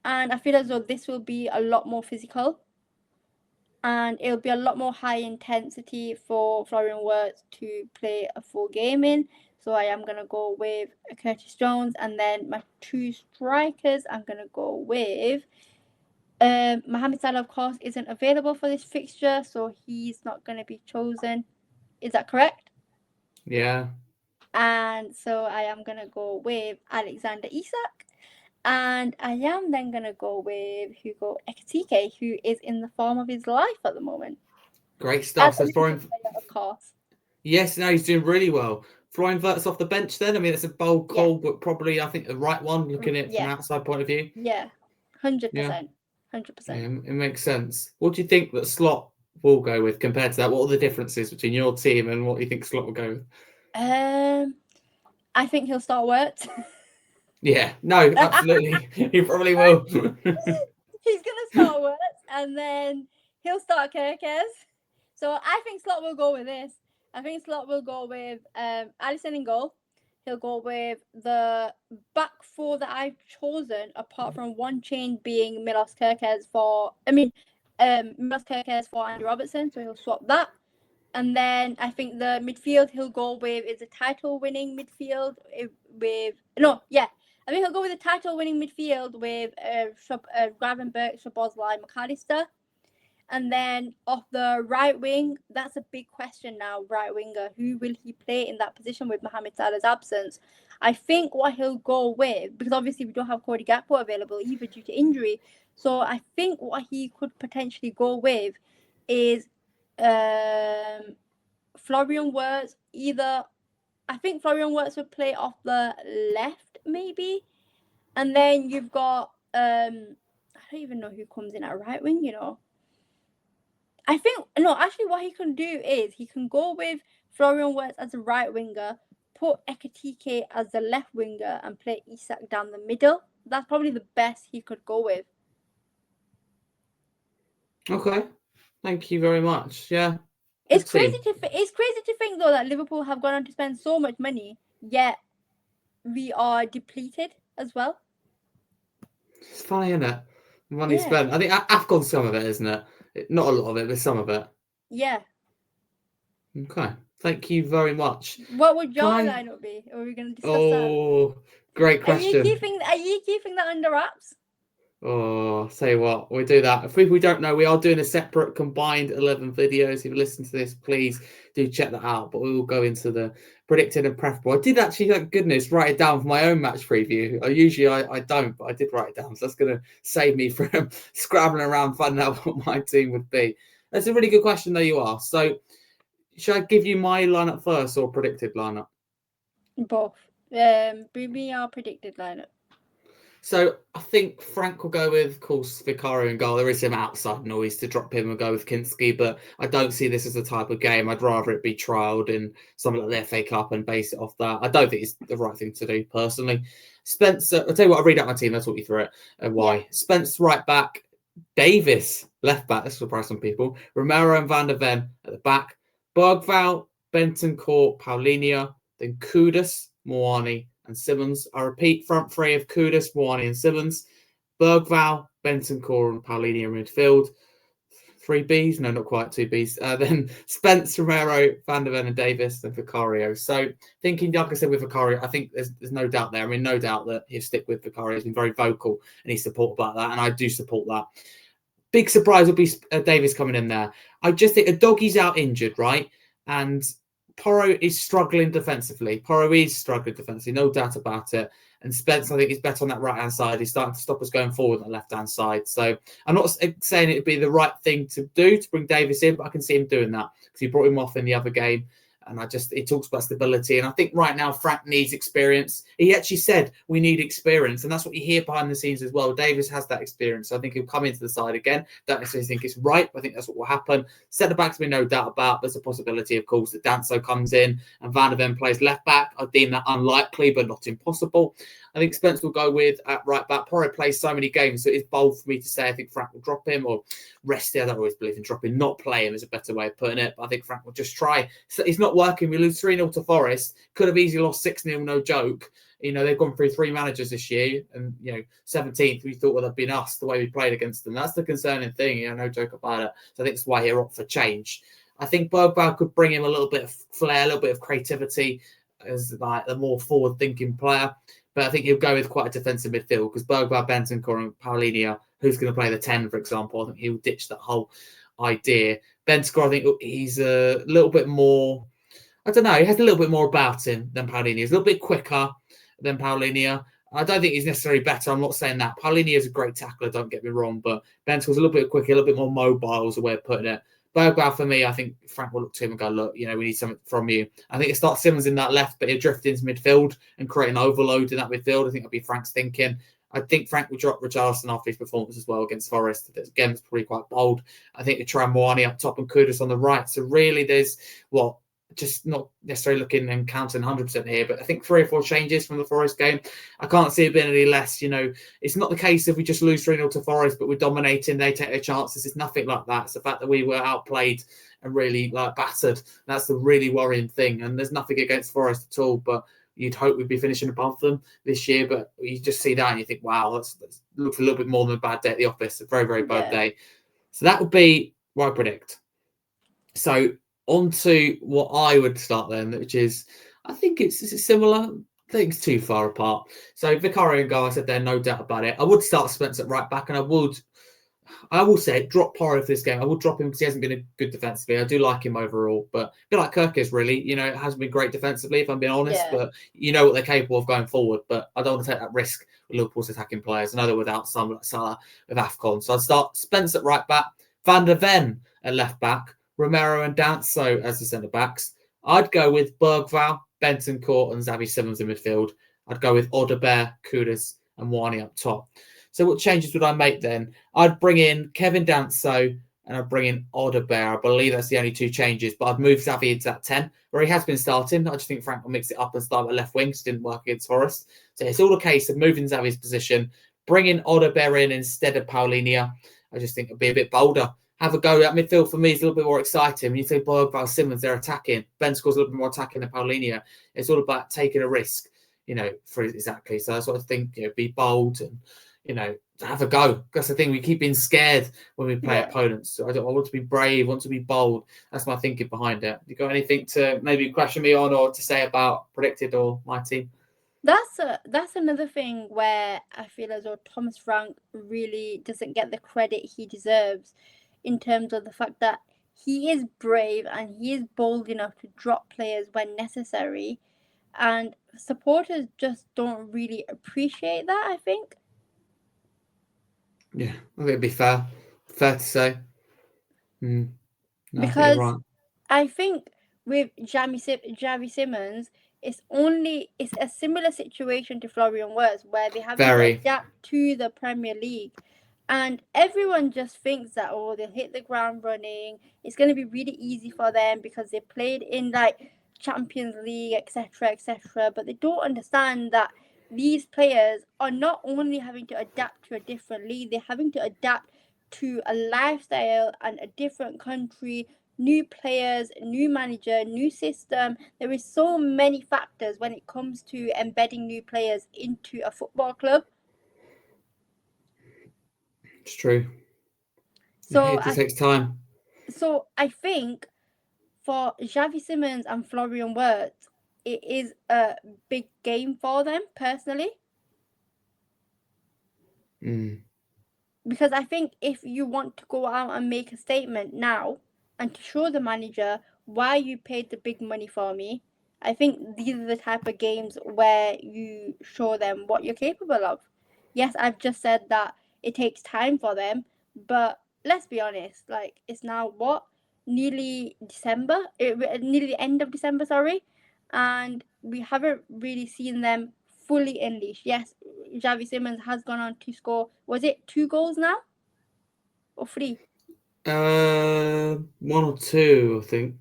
And I feel as though this will be a lot more physical. And it'll be a lot more high intensity for Florian Wirtz to play a full game in. So I am going to go with Curtis Jones. And then my two strikers, I'm going to go with Mohamed Salah, of course, isn't available for this fixture. So he's not going to be chosen. Is that correct? Yeah. And so I am going to go with Alexander Isak. And I am then going to go with Hugo Ekitike, who is in the form of his life at the moment. Great stuff. So player, of course. Yes, no, he's doing really well. Florian Wirtz off the bench then? I mean, it's a bold call, but probably, I think, the right one, looking at it from an outside point of view. Yeah, 100%. Yeah. 100%. Yeah, it makes sense. What do you think that Slot will go with compared to that? What are the differences between your team and what do you think Slot will go with? I think he'll start Wirtz. Yeah, no, absolutely. He probably will. He's going to start Wirtz and then he'll start Kerkez. So I think Slot will go with this. I think Slot will go with Alisson in goal. He'll go with the back four that I've chosen, apart from one change being Milos Kerkez for Andy Robertson. So he'll swap that. And then I think the midfield he'll go with is a title-winning midfield I think he'll go with a title-winning midfield with Gravenberch, Szoboszlai, McAllister. And then off the right wing, that's a big question now, right winger. Who will he play in that position with Mohamed Salah's absence? I think what he'll go with, because obviously we don't have Cody Gakpo available either due to injury. So I think what he could potentially go with is Florian Wirtz. I think Florian Wirtz would play off the left, maybe. And then you've got, I don't even know who comes in at right wing, Actually what he can do is he can go with Florian Wirtz as a right winger, put Ekitike as the left winger and play Isak down the middle. That's probably the best he could go with. Okay. Thank you very much. Yeah. It's crazy to think though that Liverpool have gone on to spend so much money, yet we are depleted as well. It's funny, isn't it? Money spent. I think AFCON's some of it, isn't it? Not a lot of it, but some of it. Yeah. Okay. Thank you very much. What would your lineup be? Or are we going to discuss that? Oh, great question. Are you keeping that under wraps? Oh, say what, we do that. If we don't know, we are doing a separate combined 11 videos. If you listen to this, please do check that out. But we will go into the predicted and preferable. I did actually, thank goodness, write it down for my own match preview. I don't, but I did write it down. So that's going to save me from scrabbling around finding out what my team would be. That's a really good question, though, you asked. So should I give you my lineup first or predicted lineup? Both. Bring me our predicted lineup. So I think Frank will go with, of course, Vicario and goal. There is some outside noise to drop him and go with Kinski, but I don't see this as the type of game. I'd rather it be trialled in something like the FA Cup and base it off that. I don't think it's the right thing to do, personally. Spencer, I'll tell you what, I'll read out my team. I'll talk you through it and why. Yeah. Spence, right back. Davis, left back. This will surprise some people. Romero and Van der Ven at the back. Bergvall, Bentancur, Paulinho. Then Kudus, Moani, and Simmons. I repeat, front three of Kudus, Moani, and Simmons. Bergvall, Bentancur, and Paulinho in midfield. 3 Bs? No, not quite 2 Bs. Then Spence, Romero, Van der Ven, and Davis, and Vicario. So thinking, like I said, with Vicario, I think there's no doubt there. I mean, no doubt that he'll stick with Vicario. He's been very vocal and he's supported about that, and I do support that. Big surprise will be Davis coming in there. I just think a doggy's out injured, right? And Porro is struggling defensively. No doubt about it. And Spence, I think, is better on that right-hand side. He's starting to stop us going forward on the left-hand side. So I'm not saying it would be the right thing to do to bring Davis in, but I can see him doing that because he brought him off in the other game. And he talks about stability. And I think right now Frank needs experience. He actually said we need experience. And that's what you hear behind the scenes as well. Davis has that experience. So I think he'll come into the side again. Don't necessarily think it's right, but I think that's what will happen. Centre backs, we no doubt about. There's a possibility, of course, that Danso comes in and Van der Ven plays left back. I deem that unlikely, but not impossible. I think Spence will go with at right back. Porro plays so many games, so it's bold for me to say I think Frank will drop him or rest him. I don't always believe in dropping. Not play him is a better way of putting it, but I think Frank will just try. So it's not working. We lose 3-0 to Forest. Could have easily lost 6-0, no joke. You know, they've gone through 3 managers this year, and, 17th, we thought would have been us the way we played against them. That's the concerning thing, no joke about it. So I think that's why he'll opt for change. I think Bergvall could bring him a little bit of flair, a little bit of creativity as like a more forward-thinking player. But I think he'll go with quite a defensive midfield because Bergvall, Bentancur, and Paulinho, who's going to play the 10, for example, I think he'll ditch that whole idea. Bentancur, I think he's a little bit more, I don't know, he has a little bit more about him than Paulinho. He's a little bit quicker than Paulinho. I don't think he's necessarily better. I'm not saying that. Paulinho is a great tackler, don't get me wrong, but Bentancur's a little bit quicker, a little bit more mobile is the way of putting it. Bergvall, for me, I think Frank will look to him and go, look, we need something from you. I think it starts Simmons in that left, but he'll drift into midfield and create an overload in that midfield. I think that'll be Frank's thinking. I think Frank will drop Richarlison after his performance as well against Forest. Again, it's probably quite bold. I think he'll try Moani up top and Kudus on the right. So really there's, just not necessarily looking and counting 100% here, but I think 3 or 4 changes from the Forest game. I can't see it being any less. It's not the case if we just lose 3-0 to Forest, but we're dominating, they take their chances. It's nothing like that. It's the fact that we were outplayed and really battered. That's the really worrying thing. And there's nothing against Forest at all, but you'd hope we'd be finishing above them this year. But you just see that and you think, wow, that looks a little bit more than a bad day at the office. A very, very bad day. So that would be what I predict. So on to what I would start then, which is, I think it's similar. I think it's too far apart. So Vicario and goal, I said there, no doubt about it. I would start Spence at right back, and I will say drop Porro for this game. I will drop him because he hasn't been good defensively. I do like him overall, but a bit like Kirk is really, it hasn't been great defensively, if I'm being honest, but what they're capable of going forward. But I don't want to take that risk with Liverpool's attacking players. I know they're without some like Salah with AFCON. So I'd start Spence at right back, Van der Ven at left back, Romero and Danso as the centre-backs. I'd go with Bergvall, Bentancur and Xavi Simmons in midfield. I'd go with Odegaard, Kudus and Moani up top. So what changes would I make then? I'd bring in Kevin Danso and I'd bring in Odegaard. I believe that's the only 2 changes, but I'd move Xavi into that 10, where he has been starting. I just think Frank will mix it up and start at left wing, because it didn't work against Forest. So it's all a case of moving Xavi's position, bringing Odegaard in instead of Paulinho. I just think it'll be a bit bolder. Have a go at midfield for me is a little bit more exciting. When you say Bergvall, Simmons, they're attacking. Bentancur's a little bit more attacking than Paulinho. It's all about taking a risk, for exactly. So that's what I think, be bold and, have a go. That's the thing. We keep being scared when we play opponents. So I want to be brave, want to be bold. That's my thinking behind it. You got anything to maybe question me on or to say about predicted or my team? That's another thing where I feel as though Thomas Frank really doesn't get the credit he deserves, in terms of the fact that he is brave and he is bold enough to drop players when necessary, and supporters just don't really appreciate that, I think. Yeah, I think it'd be fair to say. No, I think you're Because right. I think with Javi Simmons, it's a similar situation to Florian Wirtz, where they having to Very. adapt to the Premier League, and everyone just thinks that, oh, they'll hit the ground running. It's going to be really easy for them because they played in like Champions League, etc., etc. But they don't understand that these players are not only having to adapt to a different league, they're having to adapt to a lifestyle and a different country, new players, new manager, new system. There is so many factors when it comes to embedding new players into a football club. It's true. So It just takes time. I think for Xavi Simmons and Florian Wirtz, it is a big game for them personally. Because I think if you want to go out and make a statement now and to show the manager why you paid the big money for me, I think these are the type of games where you show them what you're capable of. Yes, I've just said that it takes time for them, but let's be honest, like, it's now what? Nearly December? Nearly the end of December, sorry. And we haven't really seen them fully unleashed. Yes, Javi Simmons has gone on to score, was it 2 goals now? Or 3? 1 or 2, I think.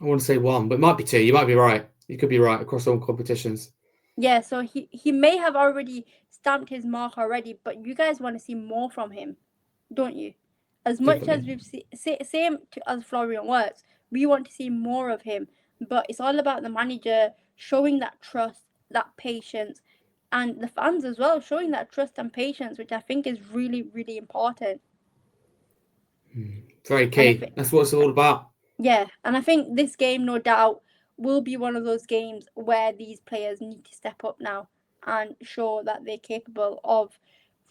I want to say 1, but it might be 2. You might be right. You could be right across all competitions. Yeah, so he may have already stamped his mark already, but you guys want to see more from him, don't you? As much as we've same as Florian Wirtz, we want to see more of him. But it's all about the manager showing that trust, that patience, and the fans as well showing that trust and patience, which I think is really, really important. Very key. That's what it's all about. Yeah, and I think this game, no doubt, will be one of those games where these players need to step up now and show that they're capable of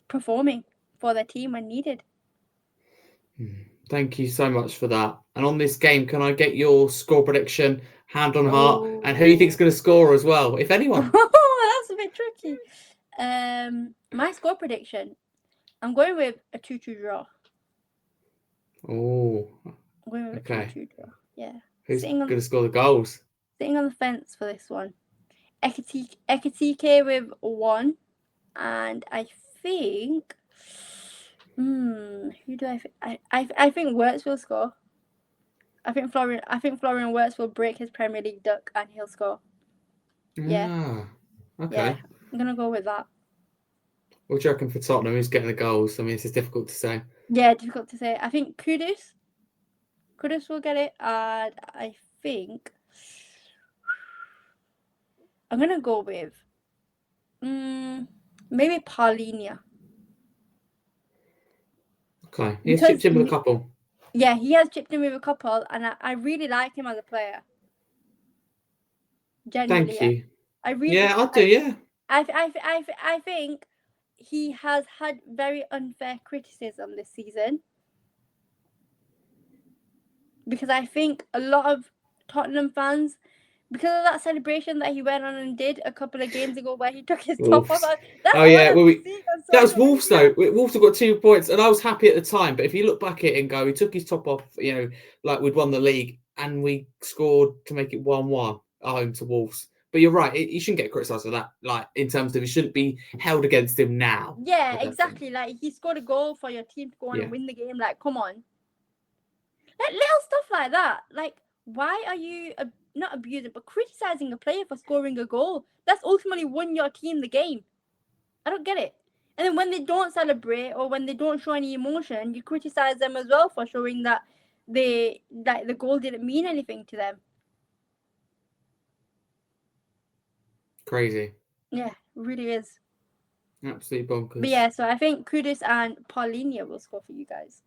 performing for their team when needed. Thank you so much for that. And on this game, can I get your score prediction, hand on heart, and who you think's going to score as well, if anyone? That's a bit tricky. My score prediction, I'm going with a 2-2 draw. Oh, I'm going with okay. a 2-2 draw. Yeah. Who's going to score the goals? Sitting on the fence for this one. Ekitike with 1, and I think. Who do I think? I think Wirtz will score. I think Florian Wirtz will break his Premier League duck and he'll score. Yeah. Okay. Yeah, I'm gonna go with that. What do you reckon for Tottenham? Who's getting the goals? I mean, this is difficult to say. Yeah, difficult to say. I think Kudus will get it, and I think I'm gonna go with maybe Paulinia. Okay, he's chipped in with a couple. Yeah, he has chipped in with a couple, and I really like him as a player. Genuinely, Thank you. I really. Yeah, I do. Yeah. I think he has had very unfair criticism this season, because I think a lot of Tottenham fans, because of that celebration that he went on and did a couple of games ago where he took his top off. That was Wolves though. Wolves have got 2 points, and I was happy at the time. But if you look back at it and go, he took his top off, like we'd won the league, and we scored to make it 1-1 at home to Wolves. But you're right, you shouldn't get criticised for that. Like, in terms of, it shouldn't be held against him now. Yeah, exactly. Like, he scored a goal for your team to go on and win the game. Like, come on. Like, little stuff like that. Like, why are you not abusing, but criticising a player for scoring a goal? That's ultimately won your team the game. I don't get it. And then when they don't celebrate or when they don't show any emotion, you criticise them as well for showing that the goal didn't mean anything to them. Crazy. Yeah, it really is. Absolutely bonkers. But yeah, so I think Kudus and Paulinia will score for you guys.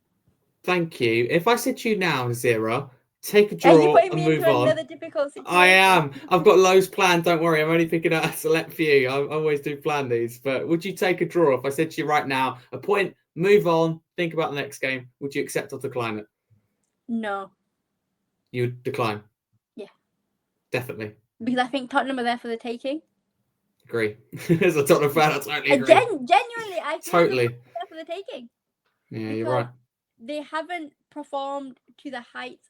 Thank you. If I said to you now, Nazira, take a Are you draw putting and me move into on. another difficult situation? I am. I've got loads planned. Don't worry. I'm only picking out a select few. I always do plan these. But would you take a draw if I said to you right now, a point, move on, think about the next game? Would you accept or decline it? No. You would decline? Yeah. Definitely. Because I think Tottenham are there for the taking. Agree. As a Tottenham fan, I totally agree. Genuinely, I think Totally. they're there for the taking. Yeah, Because you're right. they haven't performed to the heights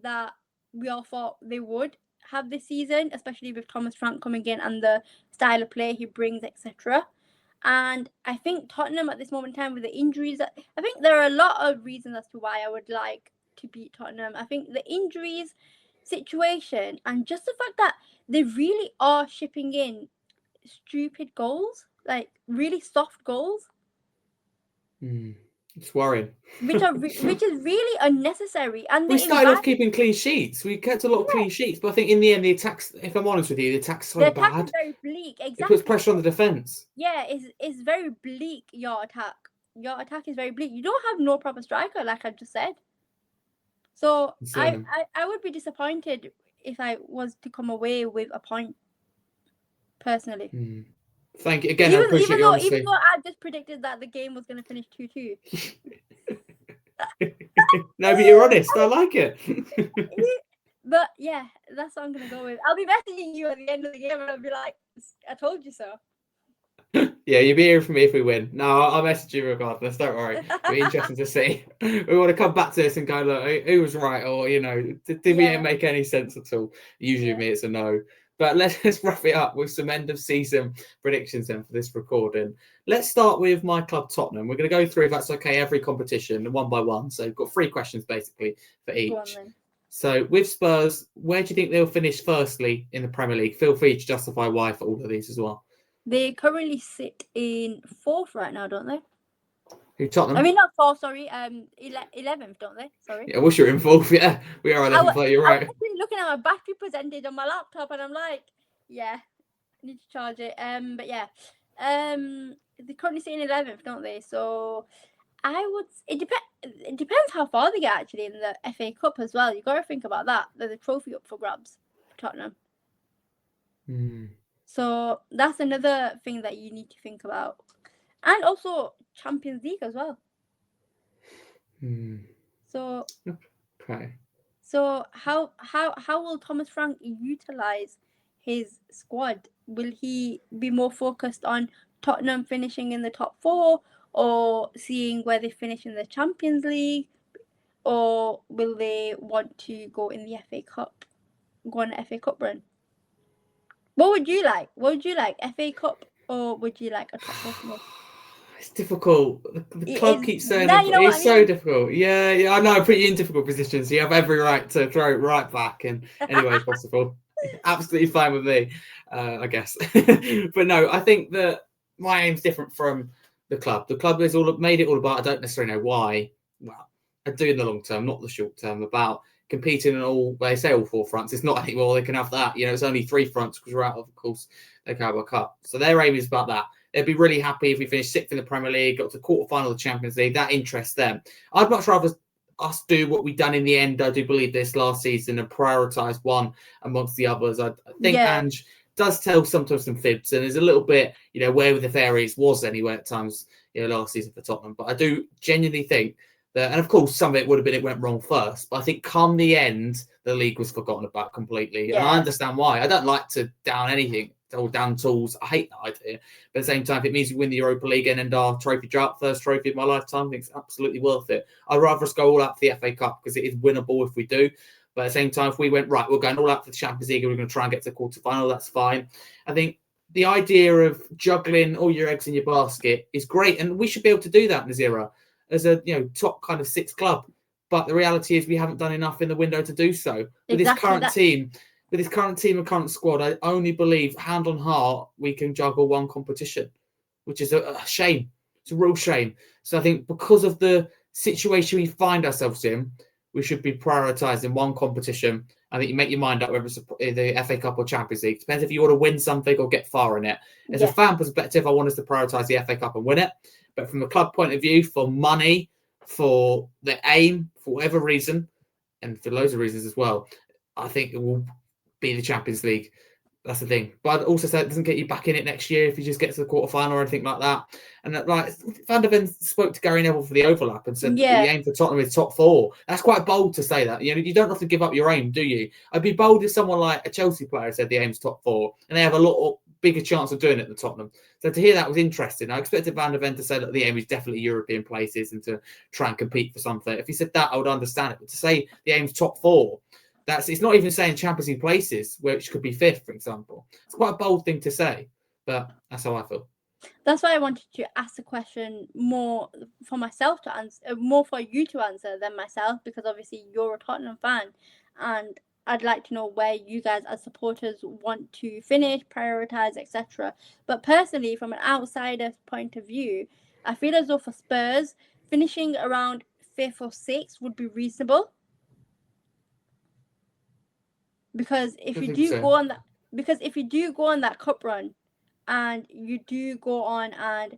that we all thought they would have this season, especially with Thomas Frank coming in and the style of play he brings, etc. And I think Tottenham at this moment in time with the injuries, I think there are a lot of reasons as to why I would like to beat Tottenham. I think the injuries situation and just the fact that they really are shipping in stupid goals, like really soft goals. It's worrying. Which is really unnecessary. And We started off keeping clean sheets. We kept a lot of clean sheets, but I think in the end, the attacks, if I'm honest with you, the attack's so the attack bad. is very bleak. Exactly. It puts pressure on the defence. Yeah, it's very bleak, your attack. Your attack is very bleak. You don't have no proper striker, like I just said. So I would be disappointed if I was to come away with a point, personally. Thank you. Again, I appreciate your honesty. Even though I just predicted that the game was going to finish 2-2. No, but you're honest. I like it. But yeah, that's what I'm going to go with. I'll be messaging you at the end of the game and I'll be like, I told you so. Yeah, you'll be hearing from me if we win. No, I'll message you regardless. Don't worry. It'll be interesting to see. We want to come back to this and go, look, who was right? Or, did we make any sense at all? Usually me, it's a no. But let's wrap it up with some end of season predictions then for this recording. Let's start with my club, Tottenham. We're going to go through, if that's okay, every competition one by one. So we've got 3 questions basically for each. So with Spurs, where do you think they'll finish firstly in the Premier League? Feel free to justify why for all of these as well. They currently sit in 4th right now, don't they? Who, Tottenham? I mean, not 4th, sorry. 11th, don't they? Sorry. Yeah, I wish you're in 4th. Yeah, we are 11th. You're right. I'm actually looking at my battery percentage on my laptop, and I'm like, yeah, I need to charge it. But yeah, they currently sit in 11th, don't they? So I would. It depends how far they get actually in the FA Cup as well. You got to think about that. There's a trophy up for grabs for Tottenham. So that's another thing that you need to think about, and also Champions League as well. So okay. So how will Thomas Frank utilize his squad? Will he be more focused on Tottenham finishing in the top 4, or seeing where they finish in the Champions League, or will they want to go in the FA Cup, go on an FA Cup run? What would you like? FA Cup, or would you like a top 4 finish? It's difficult. The club keeps saying it's so difficult. Yeah, I know. I put you in difficult positions. You have every right to throw it right back in any way possible. Absolutely fine with me, I guess. But no, I think that my aim's different from the club. The club is made it all about, I don't necessarily know why. Well, I do in the long term, not the short term, about competing in all, they say all 4 fronts. It's not anymore. They can have that. It's only 3 fronts because we're out of course, the Carabao Cup. So their aim is about that. They'd be really happy if we finished 6th in the Premier League, got to the quarterfinal of the Champions League. That interests them. I'd much rather us do what we've done in the end. I do believe this last season and prioritise one amongst the others. I think Ange does tell sometimes some fibs, and there's a little bit, where with the fairies was anyway at times, last season for Tottenham. But I do genuinely think that, and of course, some of it would have been it went wrong first. But I think come the end, the league was forgotten about completely. Yeah. And I understand why. I don't like to down anything. Or down tools. I hate that idea. But at the same time, if it means we win the Europa League and end our trophy drought, first trophy of my lifetime, I think it's absolutely worth it. I'd rather us go all out for the FA Cup because it is winnable if we do. But at the same time, if we went, right, we're going all out for the Champions League and we're going to try and get to the quarterfinal, that's fine. I think the idea of juggling all your eggs in your basket is great. And we should be able to do that, Nazira, as a top kind of 6th club. But the reality is we haven't done enough in the window to do so. With this current team. With this current team and current squad, I only believe, hand on heart, we can juggle 1 competition, which is a shame. It's a real shame. So I think because of the situation we find ourselves in, we should be prioritising 1 competition. I think you make your mind up whether it's the FA Cup or Champions League. Depends if you want to win something or get far in it. As a fan perspective, I want us to prioritise the FA Cup and win it. But from a club point of view, for money, for the aim, for whatever reason, and for loads of reasons as well, I think it will be the Champions League. That's the thing. But I'd also say it doesn't get you back in it next year if you just get to the quarterfinal or anything like that. And like Van der Ven spoke to Gary Neville for the overlap and said that the aim for Tottenham is top 4. That's quite bold to say that. You don't have to give up your aim, do you? I'd be bold if someone like a Chelsea player said the aim's top 4, and they have a lot bigger chance of doing it than Tottenham. So to hear that was interesting. I expected Van der Ven to say that the aim is definitely European places and to try and compete for something. If he said that, I would understand it. But to say the aim's top 4, it's not even saying Champions League places, which could be 5th, for example. It's quite a bold thing to say, but that's how I feel. That's why I wanted to ask the question more for myself to answer, more for you to answer than myself, because obviously you're a Tottenham fan, and I'd like to know where you guys as supporters want to finish, prioritise, etc. But personally, from an outsider's point of view, I feel as though for Spurs, finishing around 5th or 6th would be reasonable. Because if you do go on that cup run, and you do go on and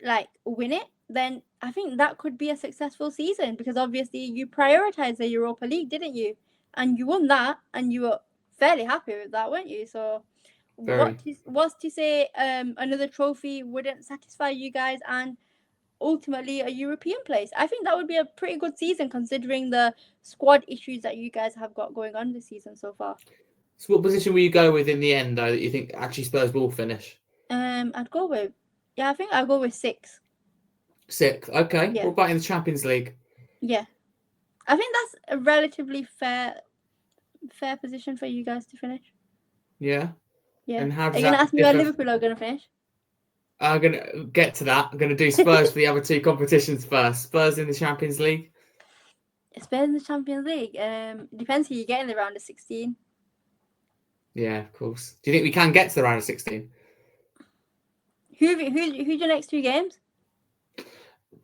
like win it, then I think that could be a successful season, because obviously you prioritized the Europa League, didn't you? And you won that, and you were fairly happy with that, weren't you? So what's to say another trophy wouldn't satisfy you guys, and ultimately a European place? I think that would be a pretty good season considering the squad issues that you guys have got going on this season so far. So what position will you go with in the end, though, that you think actually Spurs will finish? I'd go with, I think I'll go with 6th. 6th, okay. Yeah. What about in the Champions League? Yeah. I think that's a relatively fair position for you guys to finish. Yeah? Yeah. And how does Are you going to ask me where Liverpool are going to finish? I'm going to get to that. I'm going to do Spurs for the other 2 competitions first. Spurs in the Champions League? Spurs in the Champions League? Depends who you get in the round of 16. Yeah, of course. Do you think we can get to the round of 16? Who's your next 2 games?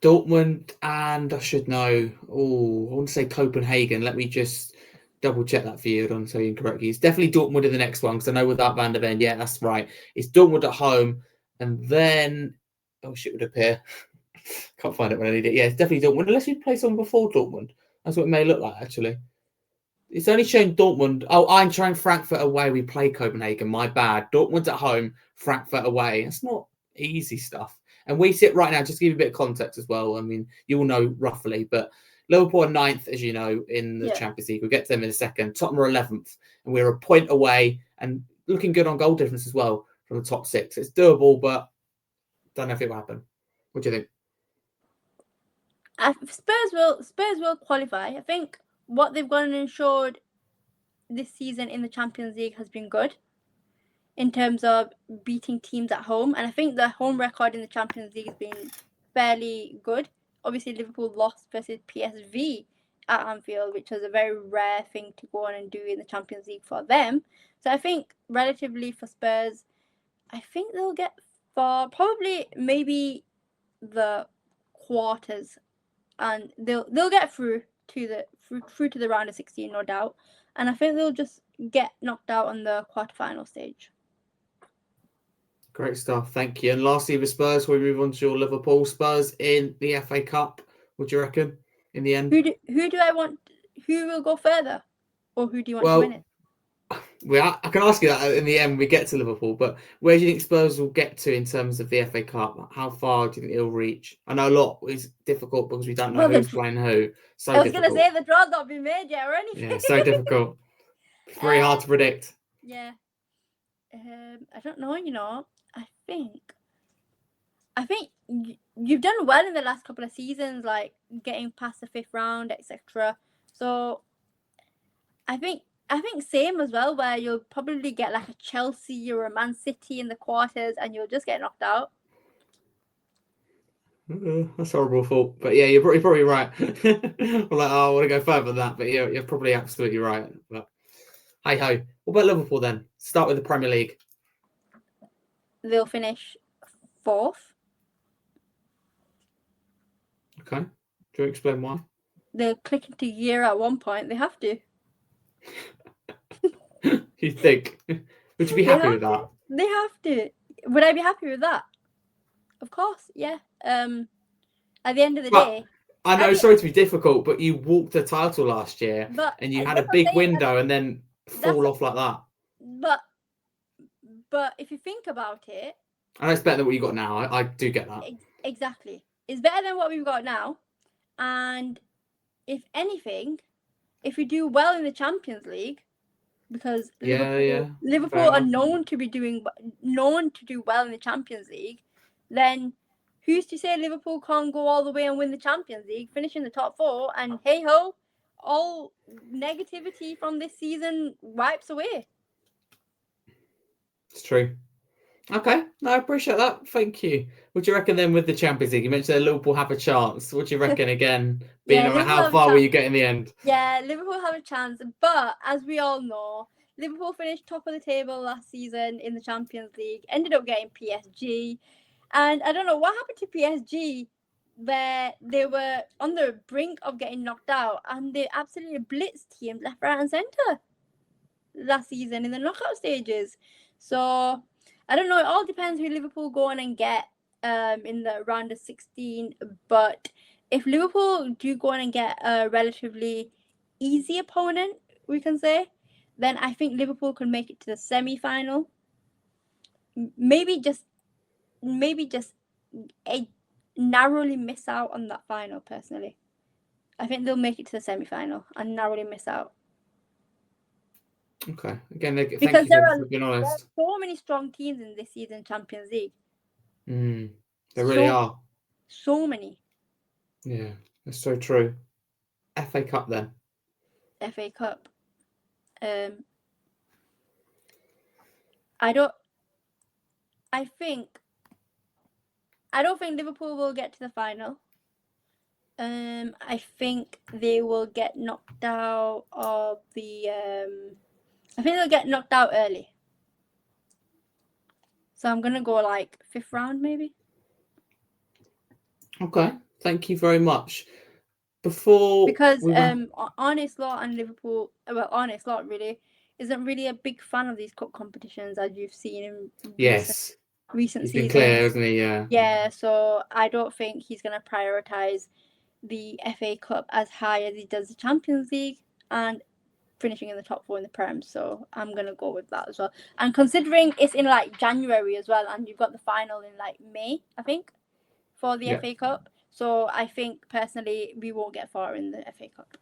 Dortmund and I should know. Oh, I want to say Copenhagen. Let me just double check that for you. I don't tell you incorrectly. It's definitely Dortmund in the next one, because I know without Van der Ven, yeah, that's right. It's Dortmund at home, and then shit would appear. Can't find it when I need it. Yeah, it's definitely Dortmund. Unless you play someone before Dortmund, that's what it may look like actually. It's only showing Dortmund. Oh, I'm trying Frankfurt away. We play Copenhagen. My bad. Dortmund's at home. Frankfurt away. It's not easy stuff. And we sit right now, just to give you a bit of context as well. I mean, you all know roughly, but Liverpool are 9th, as you know, in the Champions League. We'll get to them in a second. Tottenham are 11th, and we're a point away and looking good on goal difference as well from the top 6. It's doable, but don't know if it will happen. What do you think? Spurs will qualify. I think what they've gone and ensured this season in the Champions League has been good in terms of beating teams at home, and I think the home record in the Champions League has been fairly good. Obviously, Liverpool lost versus PSV at Anfield, which was a very rare thing to go on and do in the Champions League for them. So I think relatively for Spurs, I think they'll get far, probably maybe the quarters, and they'll get through to the round of 16, no doubt. And I think they'll just get knocked out on the quarterfinal stage. Great stuff, thank you. And lastly, with Spurs, we move on to your Liverpool. Spurs in the FA Cup. What do you reckon in the end? Who do I want? Who will go further, or who do you want to win it? I can ask you that in the end when we get to Liverpool. But where do you think Spurs will get to in terms of the FA Cup? How far do you think it'll reach? I know a lot is difficult because we don't know who's playing who. So I was going to say the draw's not been made yet or anything. Yeah, so difficult. It's very hard to predict. Yeah. I don't know. I think you've done well in the last couple of seasons, like getting past the 5th round, etc. So I think same as well, where you'll probably get like a Chelsea or a Man City in the quarters, and you'll just get knocked out. That's a horrible thought, but yeah, you're probably right. I want to go further than that, but you're probably absolutely right. But hey ho, what about Liverpool then? Start with the Premier League. They'll finish 4th. Okay. Do you explain why? They'll click into gear at one point. They have to. You think? Would you be happy with that? They have to. Would I be happy with that? Of course, yeah. At the end of the day, I know, mean, sorry to be difficult, but you walked the title last year but and you had that's a what I'm big saying, window and then fall off like that. But if you think about it, I know it's better than what you got now. I do get that. exactly, it's better than what we've got now. And if anything, if we do well in the Champions League, because Liverpool are known to do well in the Champions League, then who's to say Liverpool can't go all the way and win the Champions League, finish in the top 4, and hey ho, all negativity from this season wipes away. It's true. Okay, no, I appreciate that. Thank you. What do you reckon then with the Champions League? You mentioned that Liverpool have a chance. What do you reckon again? How far will you get in the end? Yeah, Liverpool have a chance, but as we all know, Liverpool finished top of the table last season in the Champions League, ended up getting PSG, and I don't know what happened to PSG, where they were on the brink of getting knocked out, and they absolutely blitzed teams left, right, and centre last season in the knockout stages. So I don't know. It all depends who Liverpool go on and get in the round of 16. But if Liverpool do go on and get a relatively easy opponent, we can say, then I think Liverpool can make it to the semi-final. Maybe just narrowly miss out on that final. Personally, I think they'll make it to the semi-final and narrowly miss out. Okay. Again, thank Because you for being honest. there are so many strong teams in this season Champions League. There really are. So many. Yeah, that's so true. FA Cup then. FA Cup. I don't think Liverpool will get to the final. I think they will get knocked out of the I think they'll get knocked out early. So I'm gonna go like 5th round maybe. Okay, thank you very much. Because Arne Slot and Liverpool, Arne Slot really isn't really a big fan of these cup competitions, as you've seen in recent he's seasons. been clear, hasn't he? Yeah, so I don't think he's going to prioritise the FA Cup as high as he does the Champions League and finishing in the top 4 in the Prem. So I'm going to go with that as well. And considering it's in like January as well, and you've got the final in like May, I think, for the FA Cup. So I think personally we won't get far in the FA Cup.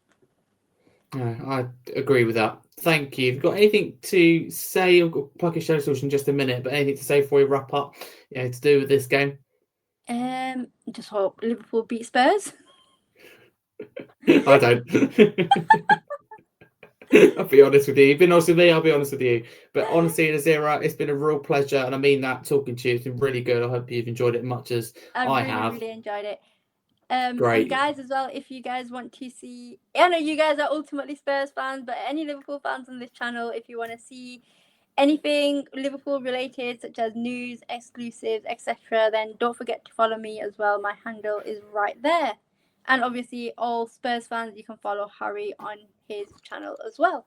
I agree with that. Thank you. Have you got anything to say? I've got plug your show social in just a minute, but anything to say before we wrap up? To do with this game? Just hope Liverpool beat Spurs. I don't. I'll be honest with you. You've been honest with me, I'll be honest with you. But honestly, Nazira, it's been a real pleasure, and I mean that talking to you. It's been really good. I hope you've enjoyed it as much as I have. Really enjoyed it. Great. And guys, as well, if you guys want to see, I know you guys are ultimately Spurs fans, but any Liverpool fans on this channel, if you want to see anything Liverpool related, such as news, exclusives, etc., then don't forget to follow me as well. My handle is right there. And obviously, all Spurs fans, you can follow Harry on his channel as well.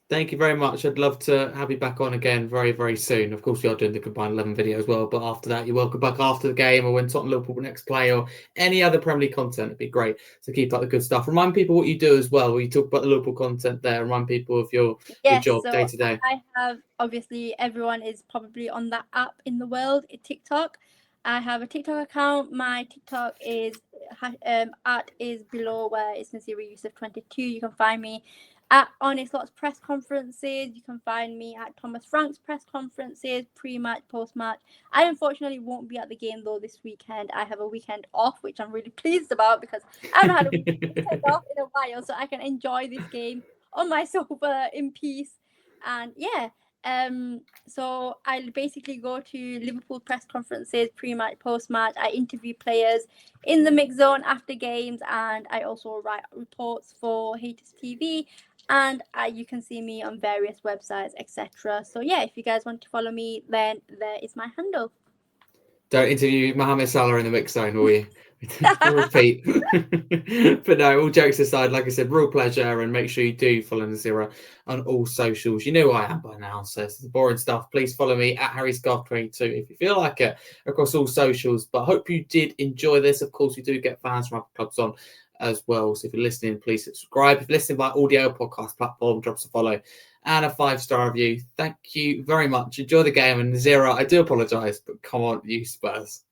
Thank you very much. I'd love to have you back on again very, very soon. Of course, we are doing the combined 11 video as well. But after that, you're welcome back after the game or when Tottenham Liverpool next play or any other Premier League content. It'd be great to keep up the good stuff. Remind people what you do as well. You talk about the Liverpool content there. Remind people of your job day to day. I have, obviously, everyone is probably on that app in the world, TikTok. I have a TikTok account. My TikTok is below where it's Nazira Yusuf 22. You can find me at Arne Slot's press conferences. You can find me at Thomas Frank's press conferences, pre-match, post-match. I unfortunately won't be at the game though this weekend. I have a weekend off, which I'm really pleased about because I haven't had a weekend off in a while, so I can enjoy this game on my sofa in peace. And so I basically go to Liverpool press conferences, pre-match, post-match. I interview players in the mix zone after games, and I also write reports for Haters TV. And you can see me on various websites, etc. So yeah, if you guys want to follow me, then there is my handle. Don't interview Mohamed Salah in the mix zone, will you? Repeat. But no, all jokes aside, like I said, real pleasure, and make sure you do follow Nazira on all socials. You know who I am by now, so it's the boring stuff. Please follow me at Harry Scarfe 22 if you feel like it across all socials. But I hope you did enjoy this. Of course, we do get fans from other clubs on as well. So if you're listening, please subscribe. If you're listening by audio podcast platform, drop us a follow and a 5-star review. Thank you very much. Enjoy the game. And Nazira, I do apologise, but come on, you Spurs.